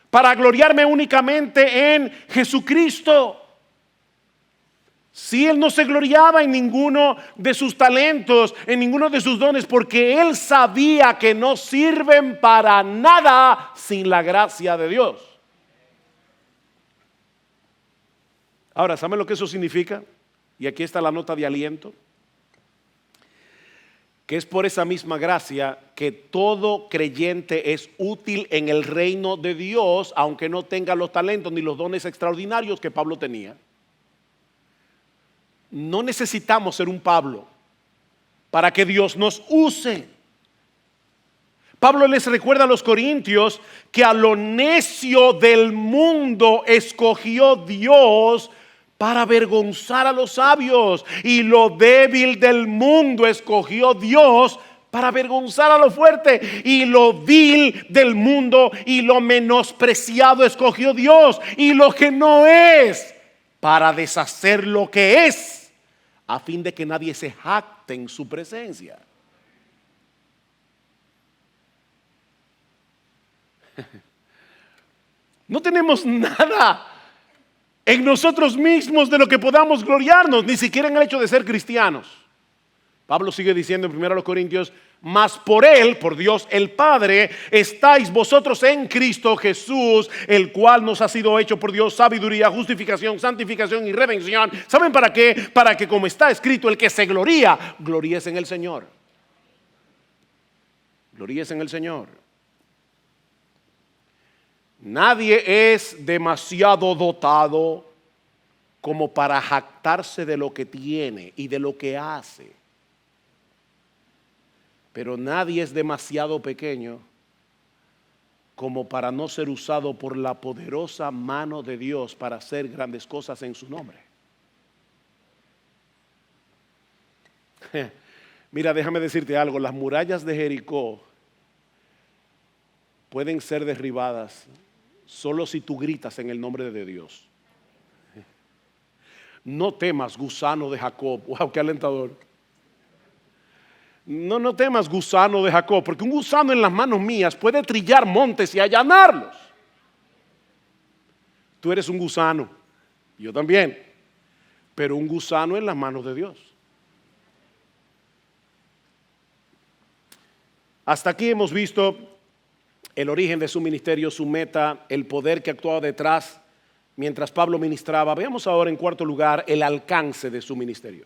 para gloriarme únicamente en Jesucristo. Si él no se gloriaba en ninguno de sus talentos, en ninguno de sus dones, porque él sabía que no sirven para nada sin la gracia de Dios. Ahora, ¿saben lo que eso significa? Y aquí está la nota de aliento. Que es por esa misma gracia que todo creyente es útil en el reino de Dios, aunque no tenga los talentos ni los dones extraordinarios que Pablo tenía. No necesitamos ser un Pablo para que Dios nos use. Pablo les recuerda a los corintios que a lo necio del mundo escogió Dios para avergonzar a los sabios, y lo débil del mundo escogió Dios para avergonzar a lo fuerte, y lo vil del mundo y lo menospreciado escogió Dios, y lo que no es para deshacer lo que es, a fin de que nadie se jacte en su presencia. No tenemos nada en nosotros mismos de lo que podamos gloriarnos, ni siquiera en el hecho de ser cristianos. Pablo sigue diciendo en 1 Corintios: mas por él, por Dios el Padre, estáis vosotros en Cristo Jesús, el cual nos ha sido hecho por Dios sabiduría, justificación, santificación y redención. ¿Saben para qué? Para que, como está escrito, el que se gloría, gloríese en el Señor. Gloríese en el Señor. Nadie es demasiado dotado como para jactarse de lo que tiene y de lo que hace. Pero nadie es demasiado pequeño como para no ser usado por la poderosa mano de Dios para hacer grandes cosas en su nombre. Mira, déjame decirte algo: las murallas de Jericó pueden ser derribadas solo si tú gritas en el nombre de Dios. No temas, gusano de Jacob. Wow, qué alentador. No temas, gusano de Jacob, porque un gusano en las manos mías puede trillar montes y allanarlos. Tú eres un gusano, yo también, pero un gusano en las manos de Dios. Hasta aquí hemos visto el origen de su ministerio, su meta, el poder que actuaba detrás mientras Pablo ministraba. Veamos ahora, en cuarto lugar, el alcance de su ministerio.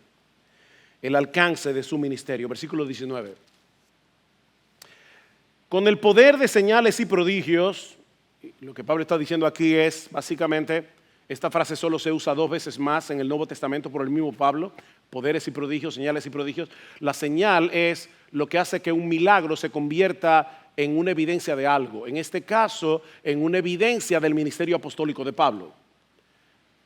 El alcance de su ministerio, versículo 19. Con el poder de señales y prodigios, lo que Pablo está diciendo aquí es básicamente, esta frase solo se usa 2 veces más en el Nuevo Testamento por el mismo Pablo: poderes y prodigios, señales y prodigios. La señal es lo que hace que un milagro se convierta en una evidencia de algo. En este caso, en una evidencia del ministerio apostólico de Pablo.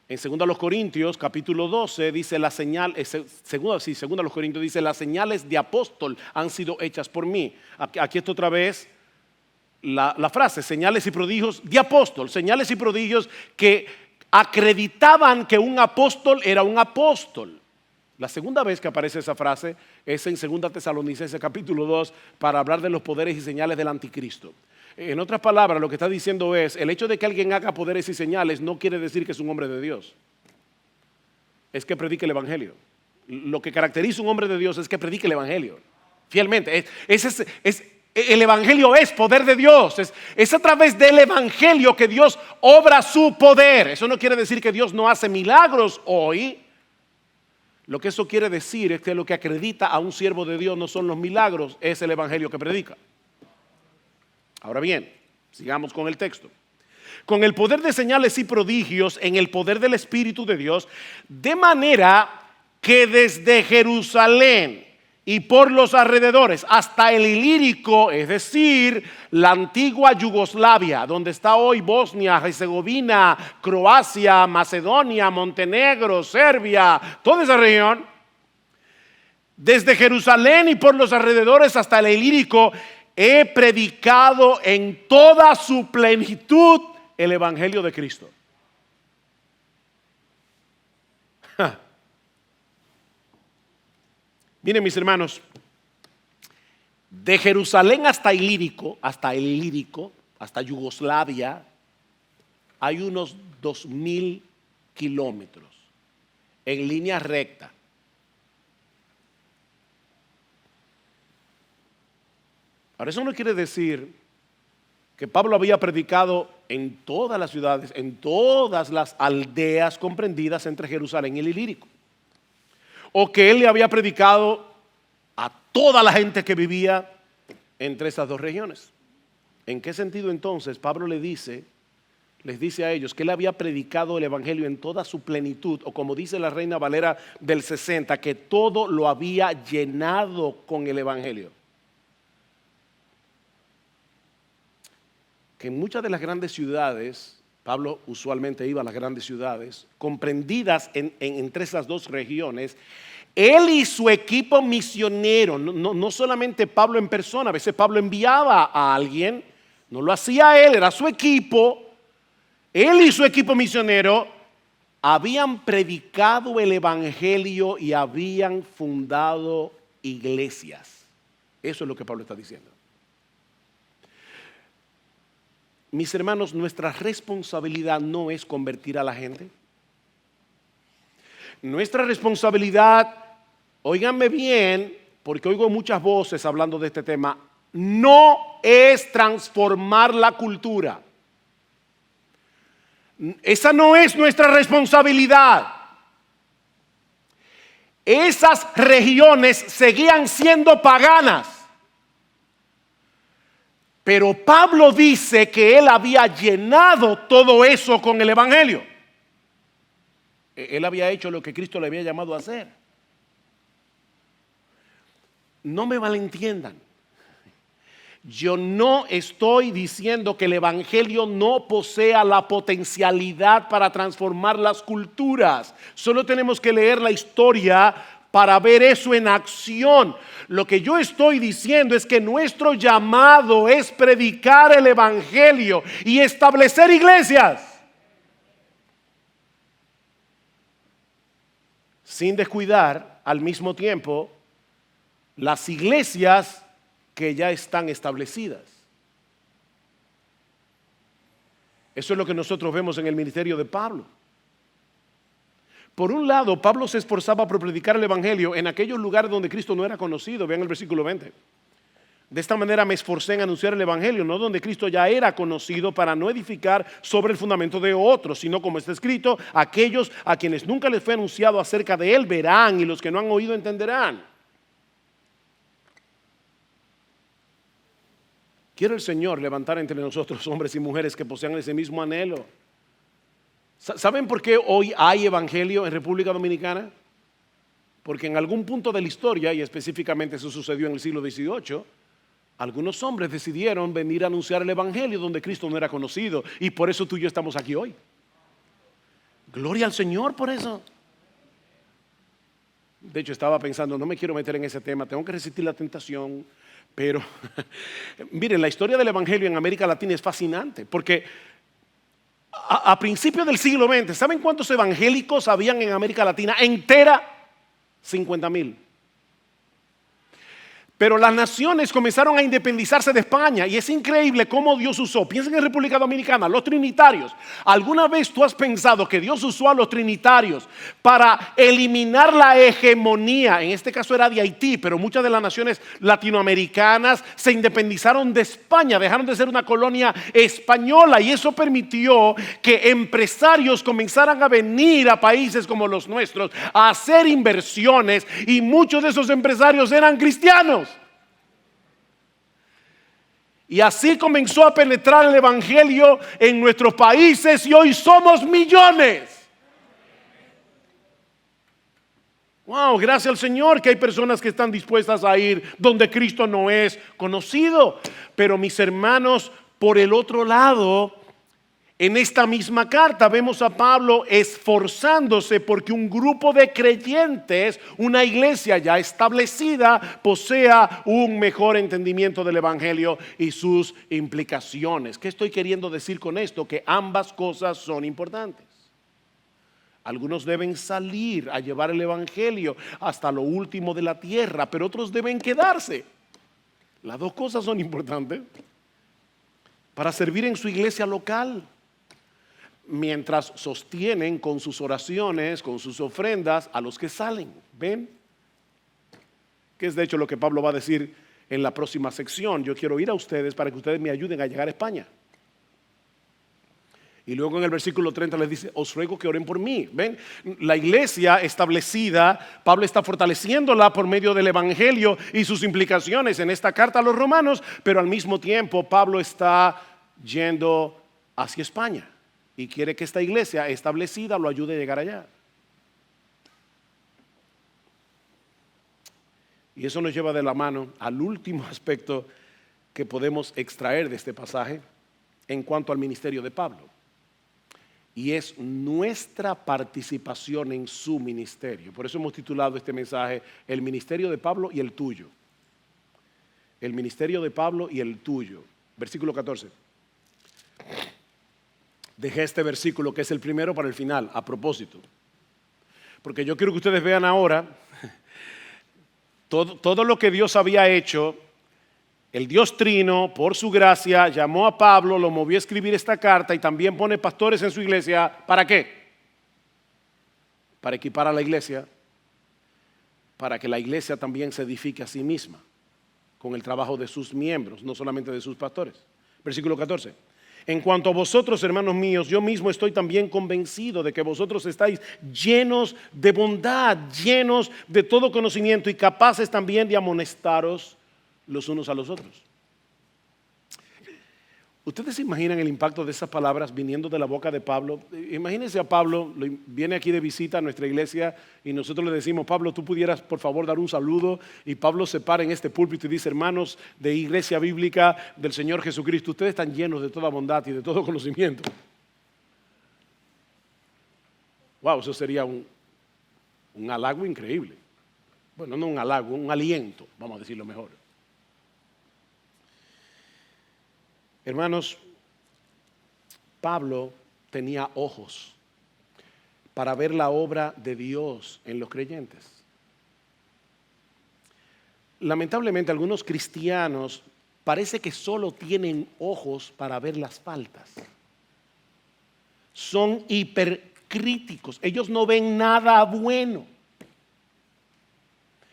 En 2 Corintios capítulo 12 dice la señal, 2 Corintios dice: las señales de apóstol han sido hechas por mí. Aquí está otra vez la frase: señales y prodigios de apóstol. Señales y prodigios que acreditaban que un apóstol era un apóstol. La segunda vez que aparece esa frase es en 2 Tesalonicenses capítulo 2 para hablar de los poderes y señales del anticristo. En otras palabras, lo que está diciendo es, el hecho de que alguien haga poderes y señales no quiere decir que es un hombre de Dios. Es que predique el evangelio. Lo que caracteriza a un hombre de Dios es que predique el evangelio fielmente. El evangelio es poder de Dios. Es a través del evangelio que Dios obra su poder. Eso no quiere decir que Dios no hace milagros hoy. Lo que eso quiere decir es que lo que acredita a un siervo de Dios no son los milagros, es el evangelio que predica. Ahora bien, sigamos con el texto. Con el poder de señales y prodigios en el poder del Espíritu de Dios, de manera que desde Jerusalén y por los alrededores hasta el Ilírico, es decir, la antigua Yugoslavia, donde está hoy Bosnia, Herzegovina, Croacia, Macedonia, Montenegro, Serbia, toda esa región, desde Jerusalén y por los alrededores hasta el Ilírico, he predicado en toda su plenitud el evangelio de Cristo. Miren, mis hermanos, de Jerusalén hasta Ilírico, hasta Yugoslavia, hay unos 2000 kilómetros en línea recta. Ahora, eso no quiere decir que Pablo había predicado en todas las ciudades, en todas las aldeas comprendidas entre Jerusalén y el Ilírico, o que él le había predicado a toda la gente que vivía entre esas dos regiones. ¿En qué sentido entonces Pablo les dice a ellos que él había predicado el evangelio en toda su plenitud, o como dice la Reina Valera del 60, que todo lo había llenado con el evangelio? Que en muchas de las grandes ciudades, Pablo usualmente iba a las grandes ciudades, comprendidas entre esas dos regiones, él y su equipo misionero, no solamente Pablo en persona, a veces Pablo enviaba a alguien, no lo hacía él, era su equipo, él y su equipo misionero habían predicado el evangelio y habían fundado iglesias. Eso es lo que Pablo está diciendo. Mis hermanos, nuestra responsabilidad no es convertir a la gente. Nuestra responsabilidad, óiganme bien, porque oigo muchas voces hablando de este tema, no es transformar la cultura. Esa no es nuestra responsabilidad. Esas regiones seguían siendo paganas. Pero Pablo dice que él había llenado todo eso con el evangelio. Él había hecho lo que Cristo le había llamado a hacer. No me malentiendan. Yo no estoy diciendo que el evangelio no posea la potencialidad para transformar las culturas. Solo tenemos que leer la historia para ver eso en acción. Lo que yo estoy diciendo es que nuestro llamado es predicar el evangelio y establecer iglesias, sin descuidar al mismo tiempo las iglesias que ya están establecidas. Eso es lo que nosotros vemos en el ministerio de Pablo. Por un lado, Pablo se esforzaba por predicar el evangelio en aquellos lugares donde Cristo no era conocido. Vean el versículo 20. De esta manera me esforcé en anunciar el evangelio, no donde Cristo ya era conocido, para no edificar sobre el fundamento de otros, sino como está escrito, aquellos a quienes nunca les fue anunciado acerca de él verán, y los que no han oído entenderán. Quiere el Señor levantar entre nosotros hombres y mujeres que posean ese mismo anhelo. ¿Saben por qué hoy hay evangelio en República Dominicana? Porque en algún punto de la historia, y específicamente eso sucedió en el siglo XVIII, algunos hombres decidieron venir a anunciar el evangelio donde Cristo no era conocido, y por eso tú y yo estamos aquí hoy. Gloria al Señor por eso. De hecho, estaba pensando, no me quiero meter en ese tema, tengo que resistir la tentación, pero miren, la historia del evangelio en América Latina es fascinante, porque a principios del siglo XX, ¿saben cuántos evangélicos habían en América Latina entera? 50,000. Pero las naciones comenzaron a independizarse de España y es increíble cómo Dios usó. Piensen en República Dominicana, los trinitarios. ¿Alguna vez tú has pensado que Dios usó a los trinitarios para eliminar la hegemonía? En este caso era de Haití, pero muchas de las naciones latinoamericanas se independizaron de España, dejaron de ser una colonia española y eso permitió que empresarios comenzaran a venir a países como los nuestros a hacer inversiones y muchos de esos empresarios eran cristianos. Y así comenzó a penetrar el evangelio en nuestros países y hoy somos millones. Wow, gracias al Señor que hay personas que están dispuestas a ir donde Cristo no es conocido. Pero mis hermanos, por el otro lado, en esta misma carta vemos a Pablo esforzándose porque un grupo de creyentes, una iglesia ya establecida, posea un mejor entendimiento del evangelio y sus implicaciones. ¿Qué estoy queriendo decir con esto? Que ambas cosas son importantes. Algunos deben salir a llevar el evangelio hasta lo último de la tierra, pero otros deben quedarse. Las dos cosas son importantes para servir en su iglesia local, mientras sostienen con sus oraciones, con sus ofrendas a los que salen. ¿Ven? Que es de hecho lo que Pablo va a decir en la próxima sección. Yo quiero ir a ustedes para que ustedes me ayuden a llegar a España. Y luego en el versículo 30 les dice, os ruego que oren por mí. ¿Ven? La iglesia establecida, Pablo está fortaleciéndola por medio del evangelio y sus implicaciones en esta carta a los romanos, pero al mismo tiempo Pablo está yendo hacia España y quiere que esta iglesia establecida lo ayude a llegar allá. Y eso nos lleva de la mano al último aspecto que podemos extraer de este pasaje en cuanto al ministerio de Pablo. Y es nuestra participación en su ministerio. Por eso hemos titulado este mensaje, el ministerio de Pablo y el tuyo. El ministerio de Pablo y el tuyo. Versículo 14. Dejé este versículo que es el primero para el final, a propósito. Porque yo quiero que ustedes vean ahora todo lo que Dios había hecho. El Dios Trino, por su gracia, llamó a Pablo, lo movió a escribir esta carta y también pone pastores en su iglesia. ¿Para qué? Para equipar a la iglesia, para que la iglesia también se edifique a sí misma con el trabajo de sus miembros, no solamente de sus pastores. Versículo 14. En cuanto a vosotros, hermanos míos, yo mismo estoy también convencido de que vosotros estáis llenos de bondad, llenos de todo conocimiento y capaces también de amonestaros los unos a los otros. ¿Ustedes se imaginan el impacto de esas palabras viniendo de la boca de Pablo? Imagínense a Pablo, viene aquí de visita a nuestra iglesia y nosotros le decimos, Pablo, tú pudieras por favor dar un saludo, y Pablo se para en este púlpito y dice, hermanos de Iglesia Bíblica del Señor Jesucristo, ustedes están llenos de toda bondad y de todo conocimiento. Wow, eso sería un halago increíble. Bueno, no un halago, un aliento, vamos a decirlo mejor. Hermanos, Pablo tenía ojos para ver la obra de Dios en los creyentes. Lamentablemente, algunos cristianos parece que solo tienen ojos para ver las faltas. Son hipercríticos. Ellos no ven nada bueno.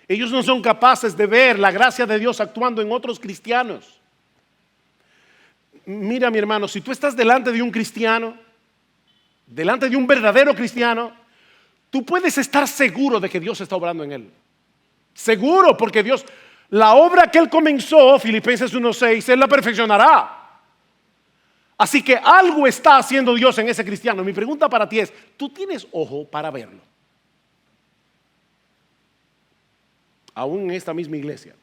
Ellos no son capaces de ver la gracia de Dios actuando en otros cristianos. Mira, mi hermano, si tú estás delante de un cristiano, delante de un verdadero cristiano, tú puedes estar seguro de que Dios está obrando en él. Seguro, porque Dios, la obra que Él comenzó, Filipenses 1:6, Él la perfeccionará. Así que algo está haciendo Dios en ese cristiano. Mi pregunta para ti es, ¿tú tienes ojo para verlo? Aún en esta misma iglesia.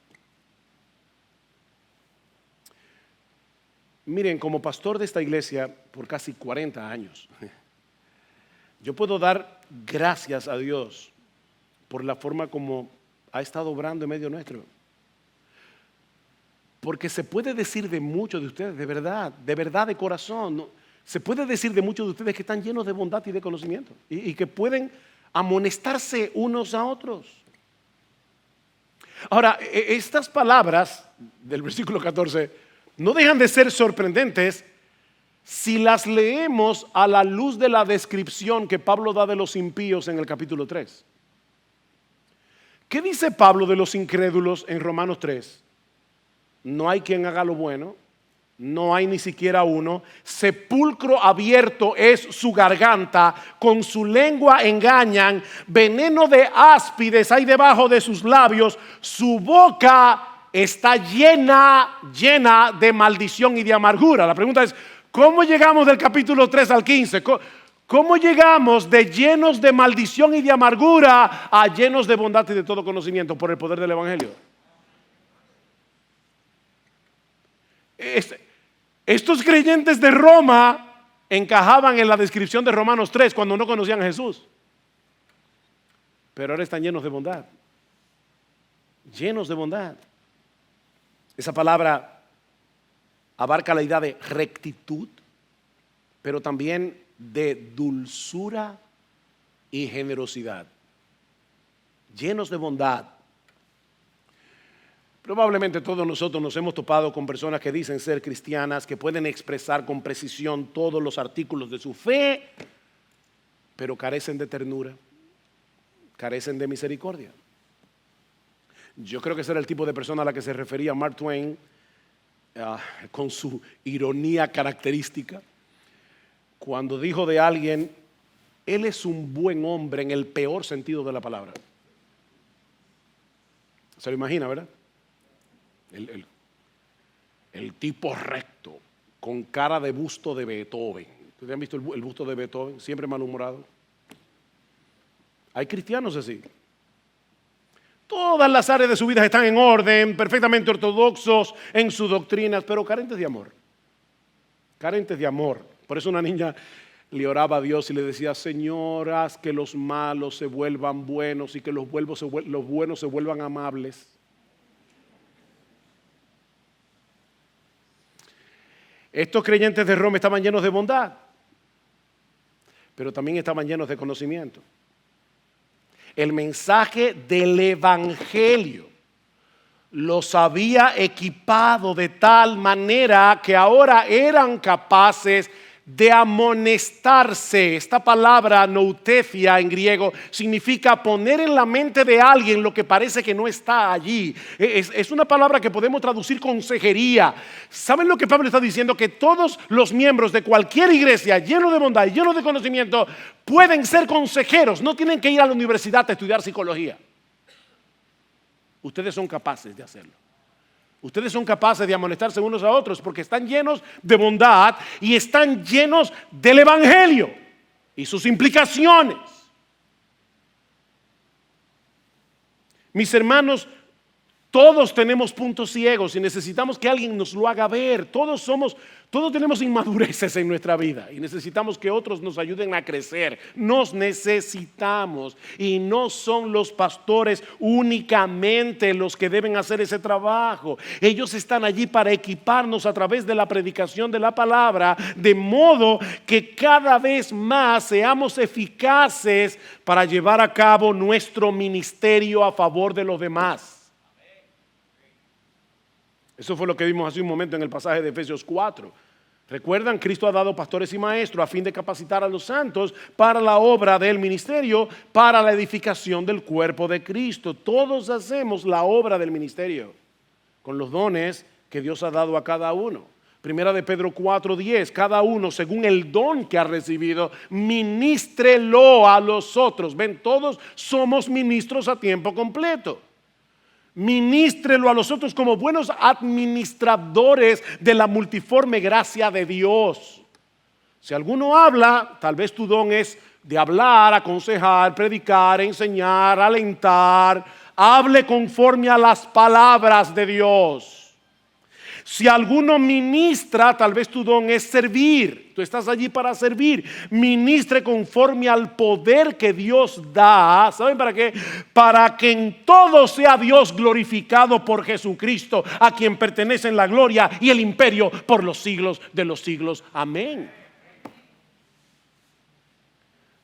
Miren, como pastor de esta iglesia por casi 40 años, yo puedo dar gracias a Dios por la forma como ha estado obrando en medio nuestro. Porque se puede decir de muchos de ustedes, de verdad de corazón, ¿no? Se puede decir de muchos de ustedes que están llenos de bondad y de conocimiento y que pueden amonestarse unos a otros. Ahora, estas palabras del versículo 14 no dejan de ser sorprendentes si las leemos a la luz de la descripción que Pablo da de los impíos en el capítulo 3. ¿Qué dice Pablo de los incrédulos en Romanos 3? No hay quien haga lo bueno, no hay ni siquiera uno. Sepulcro abierto es su garganta, con su lengua engañan, veneno de áspides hay debajo de sus labios, su boca está llena de maldición y de amargura. La pregunta es, ¿cómo llegamos del capítulo 3 al 15? ¿Cómo llegamos de llenos de maldición y de amargura a llenos de bondad y de todo conocimiento por el poder del Evangelio? Estos creyentes de Roma encajaban en la descripción de Romanos 3 cuando no conocían a Jesús. Pero ahora están llenos de bondad. Llenos de bondad. Esa palabra abarca la idea de rectitud, pero también de dulzura y generosidad. Llenos de bondad. Probablemente todos nosotros nos hemos topado con personas que dicen ser cristianas, que pueden expresar con precisión todos los artículos de su fe, pero carecen de ternura, carecen de misericordia. Yo creo que ese era el tipo de persona a la que se refería Mark Twain con su ironía característica, cuando dijo de alguien, él es un buen hombre en el peor sentido de la palabra. ¿Se lo imagina, verdad? El tipo recto, con cara de busto de Beethoven. ¿Ustedes han visto el busto de Beethoven? Siempre malhumorado. Hay cristianos así. Todas las áreas de su vida están en orden, perfectamente ortodoxos en sus doctrinas, pero carentes de amor. Carentes de amor. Por eso una niña le oraba a Dios y le decía, Señor, haz que los malos se vuelvan buenos y que los buenos se vuelvan amables. Estos creyentes de Roma estaban llenos de bondad, pero también estaban llenos de conocimiento. El mensaje del Evangelio los había equipado de tal manera que ahora eran capaces de amonestarse. Esta palabra noutefia en griego significa poner en la mente de alguien lo que parece que no está allí. Es una palabra que podemos traducir consejería. ¿Saben lo que Pablo está diciendo? Que todos los miembros de cualquier iglesia llenos de bondad y llenos de conocimiento pueden ser consejeros. No tienen que ir a la universidad a estudiar psicología. Ustedes son capaces de hacerlo. Ustedes son capaces de amonestarse unos a otros porque están llenos de bondad y están llenos del Evangelio y sus implicaciones. Mis hermanos, todos tenemos puntos ciegos y necesitamos que alguien nos lo haga ver. Todos tenemos inmadureces en nuestra vida y necesitamos que otros nos ayuden a crecer. Nos necesitamos y no son los pastores únicamente los que deben hacer ese trabajo. Ellos están allí para equiparnos a través de la predicación de la palabra, de modo que cada vez más seamos eficaces para llevar a cabo nuestro ministerio a favor de los demás. Eso fue lo que vimos hace un momento en el pasaje de Efesios 4. Recuerdan, Cristo ha dado pastores y maestros a fin de capacitar a los santos para la obra del ministerio, para la edificación del cuerpo de Cristo. Todos hacemos la obra del ministerio con los dones que Dios ha dado a cada uno. Primera de Pedro 4:10, cada uno según el don que ha recibido, ministrelo a los otros. Ven, todos somos ministros a tiempo completo. Ministrelo a los otros como buenos administradores de la multiforme gracia de Dios. Si alguno habla, tal vez tu don es de hablar, aconsejar, predicar, enseñar, alentar. Hable conforme a las palabras de Dios. Si alguno ministra, tal vez tu don es servir. Tú estás allí para servir. Ministre conforme al poder que Dios da. ¿Saben para qué? Para que en todo sea Dios glorificado por Jesucristo, a quien pertenecen la gloria y el imperio por los siglos de los siglos. Amén.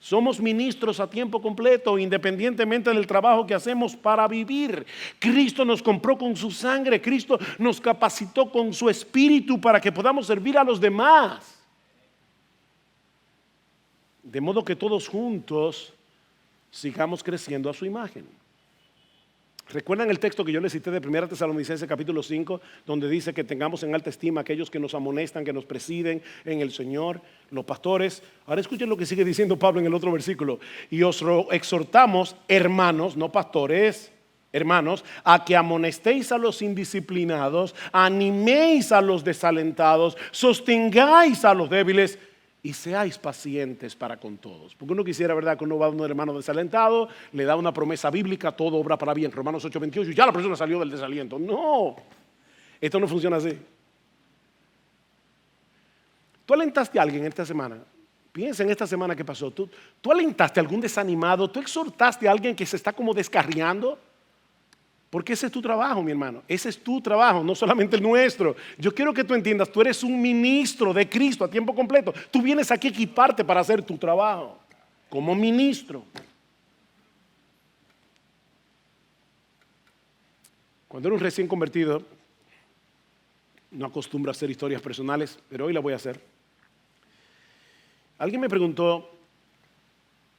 Somos ministros a tiempo completo, independientemente del trabajo que hacemos para vivir. Cristo nos compró con su sangre, Cristo nos capacitó con su espíritu para que podamos servir a los demás. De modo que todos juntos sigamos creciendo a su imagen. ¿Recuerdan el texto que yo les cité de 1 Tesalonicenses capítulo 5, donde dice que tengamos en alta estima a aquellos que nos amonestan, que nos presiden en el Señor, los pastores? Ahora escuchen lo que sigue diciendo Pablo en el otro versículo. Y os exhortamos, hermanos, no pastores, hermanos, a que amonestéis a los indisciplinados, animéis a los desalentados, sostengáis a los débiles y seáis pacientes para con todos. Porque uno quisiera, ¿verdad?, que uno va a un hermano desalentado, le da una promesa bíblica, todo obra para bien, Romanos 8:28, y ya la persona salió del desaliento. No, esto no funciona así. Tú alentaste a alguien esta semana. Piensa en esta semana que pasó. Tú alentaste a algún desanimado, tú exhortaste a alguien que se está como descarriando. Porque ese es tu trabajo, mi hermano. Ese es tu trabajo, no solamente el nuestro. Yo quiero que tú entiendas, tú eres un ministro de Cristo a tiempo completo. Tú vienes aquí a equiparte para hacer tu trabajo como ministro. Cuando era un recién convertido, no acostumbro a hacer historias personales, pero hoy la voy a hacer. Alguien me preguntó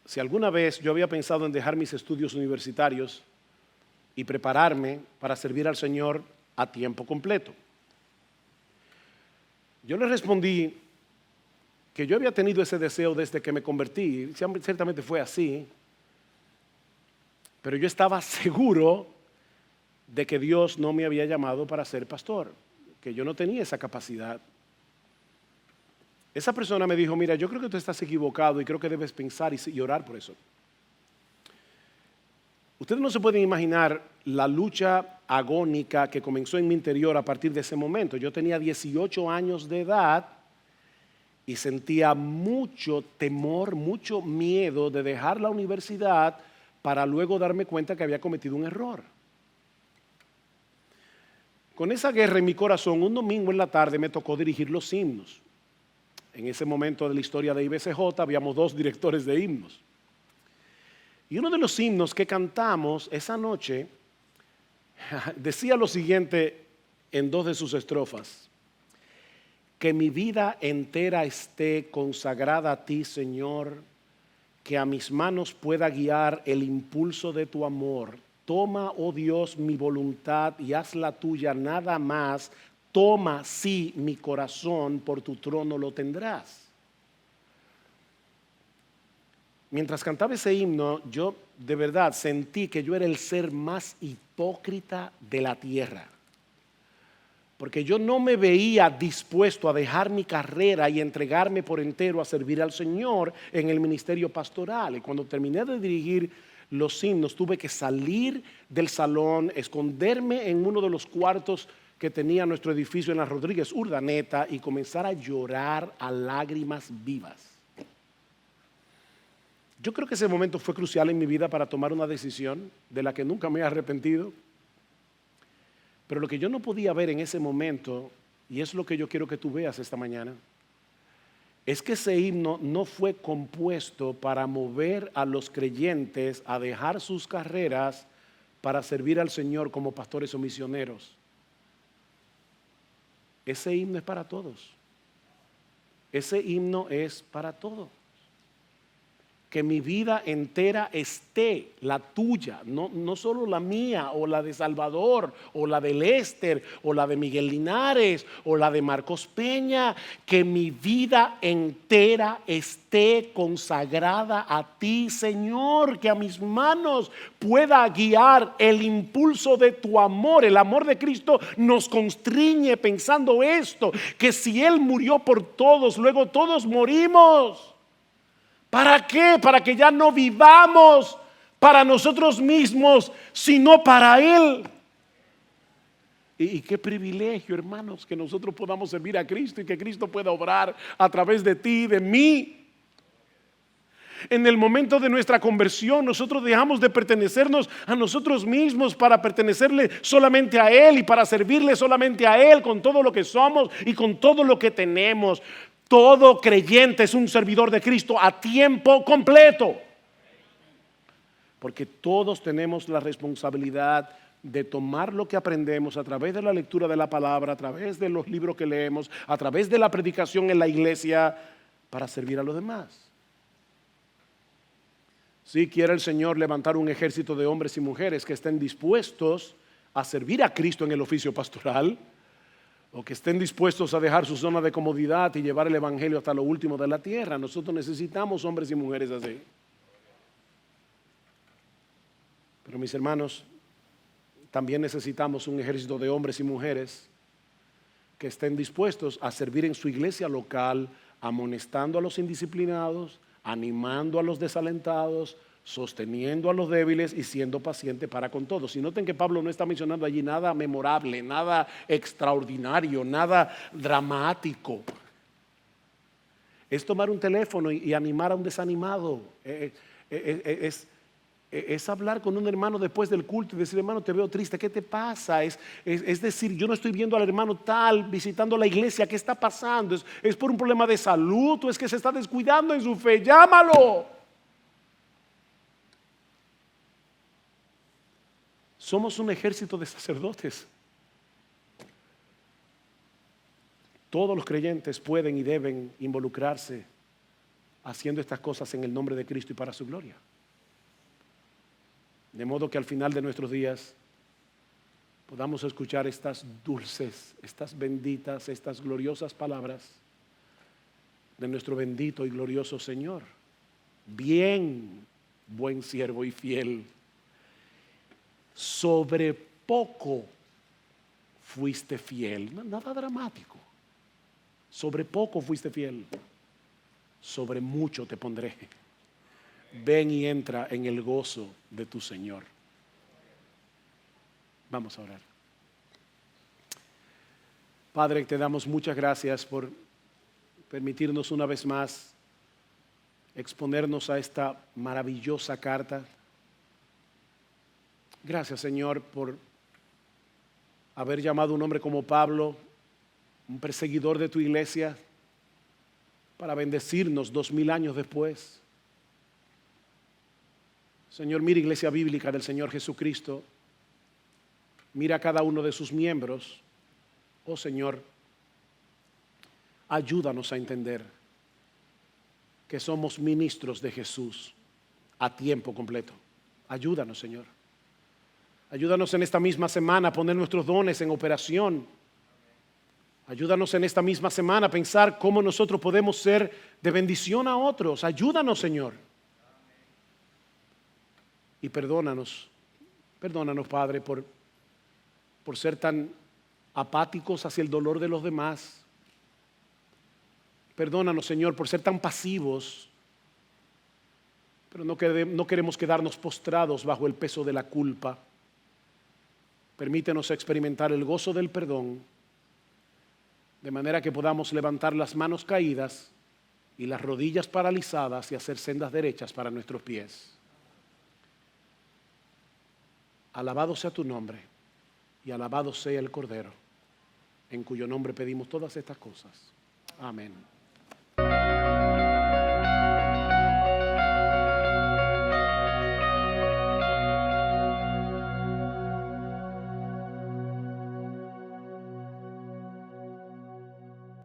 si alguna vez yo había pensado en dejar mis estudios universitarios y prepararme para servir al Señor a tiempo completo. Yo le respondí que yo había tenido ese deseo desde que me convertí, ciertamente fue así, pero yo estaba seguro de que Dios no me había llamado para ser pastor, que yo no tenía esa capacidad. Esa persona me dijo, mira, yo creo que tú estás equivocado y creo que debes pensar y orar por eso. Ustedes no se pueden imaginar la lucha agónica que comenzó en mi interior a partir de ese momento. Yo tenía 18 años de edad y sentía mucho temor, mucho miedo de dejar la universidad para luego darme cuenta que había cometido un error. Con esa guerra en mi corazón, un domingo en la tarde me tocó dirigir los himnos. En ese momento de la historia de IBCJ habíamos 2 directores de himnos. Y uno de los himnos que cantamos esa noche decía lo siguiente en 2 de sus estrofas: que mi vida entera esté consagrada a ti, Señor, que a mis manos pueda guiar el impulso de tu amor. Toma, oh Dios, mi voluntad y haz la tuya nada más. Toma, sí, mi corazón, por tu trono lo tendrás. Mientras cantaba ese himno, yo de verdad sentí que yo era el ser más hipócrita de la tierra. Porque yo no me veía dispuesto a dejar mi carrera y entregarme por entero a servir al Señor en el ministerio pastoral. Y cuando terminé de dirigir los himnos, tuve que salir del salón, esconderme en uno de los cuartos que tenía nuestro edificio en la Rodríguez Urdaneta y comenzar a llorar a lágrimas vivas. Yo creo que ese momento fue crucial en mi vida para tomar una decisión de la que nunca me he arrepentido. Pero lo que yo no podía ver en ese momento, y es lo que yo quiero que tú veas esta mañana, es que ese himno no fue compuesto para mover a los creyentes a dejar sus carreras para servir al Señor como pastores o misioneros. Ese himno es para todos. Ese himno es para todos. Que mi vida entera esté, la tuya, no solo la mía o la de Salvador o la de Lester o la de Miguel Linares o la de Marcos Peña, que mi vida entera esté consagrada a ti, Señor, que a mis manos pueda guiar el impulso de tu amor. El amor de Cristo nos constriñe pensando esto, que si Él murió por todos, luego todos morimos. ¿Para qué? Para que ya no vivamos para nosotros mismos, sino para Él. Y qué privilegio, hermanos, que nosotros podamos servir a Cristo y que Cristo pueda obrar a través de ti y de mí. En el momento de nuestra conversión, nosotros dejamos de pertenecernos a nosotros mismos para pertenecerle solamente a Él y para servirle solamente a Él con todo lo que somos y con todo lo que tenemos. Todo creyente es un servidor de Cristo a tiempo completo. Porque todos tenemos la responsabilidad de tomar lo que aprendemos a través de la lectura de la palabra, a través de los libros que leemos, a través de la predicación en la iglesia, para servir a los demás. Si quiere el Señor levantar un ejército de hombres y mujeres que estén dispuestos a servir a Cristo en el oficio pastoral, o que estén dispuestos a dejar su zona de comodidad y llevar el evangelio hasta lo último de la tierra. Nosotros necesitamos hombres y mujeres así. Pero mis hermanos, también necesitamos un ejército de hombres y mujeres que estén dispuestos a servir en su iglesia local, amonestando a los indisciplinados, animando a los desalentados, sosteniendo a los débiles y siendo paciente para con todos. Y noten que Pablo no está mencionando allí nada memorable, nada extraordinario, nada dramático. Es tomar un teléfono y animar a un desanimado. Es hablar con un hermano después del culto y decir: hermano, te veo triste, ¿qué te pasa? Es decir, yo no estoy viendo al hermano tal visitando la iglesia, ¿qué está pasando? ¿Es por un problema de salud o es que se está descuidando en su fe? Llámalo. Somos un ejército de sacerdotes. Todos los creyentes pueden y deben involucrarse haciendo estas cosas en el nombre de Cristo y para su gloria. De modo que al final de nuestros días podamos escuchar estas dulces, estas benditas, estas gloriosas palabras de nuestro bendito y glorioso Señor. Bien, buen siervo y fiel. Sobre poco fuiste fiel. Nada dramático. Sobre poco fuiste fiel. Sobre mucho te pondré. Ven y entra en el gozo de tu Señor. Vamos a orar. Padre, te damos muchas gracias por permitirnos una vez más exponernos a esta maravillosa carta. Gracias, Señor, por haber llamado a un hombre como Pablo, un perseguidor de tu iglesia, para bendecirnos 2000 años después. Señor, mira iglesia bíblica del Señor Jesucristo, mira a cada uno de sus miembros. Oh Señor, ayúdanos a entender que somos ministros de Jesús a tiempo completo. Ayúdanos, Señor. Ayúdanos en esta misma semana a poner nuestros dones en operación. Ayúdanos en esta misma semana a pensar cómo nosotros podemos ser de bendición a otros. Ayúdanos, Señor. Y perdónanos, Padre, por ser tan apáticos hacia el dolor de los demás. Perdónanos, Señor, por ser tan pasivos, pero no queremos quedarnos postrados bajo el peso de la culpa. Permítenos experimentar el gozo del perdón, de manera que podamos levantar las manos caídas y las rodillas paralizadas y hacer sendas derechas para nuestros pies. Alabado sea tu nombre y alabado sea el Cordero, en cuyo nombre pedimos todas estas cosas. Amén.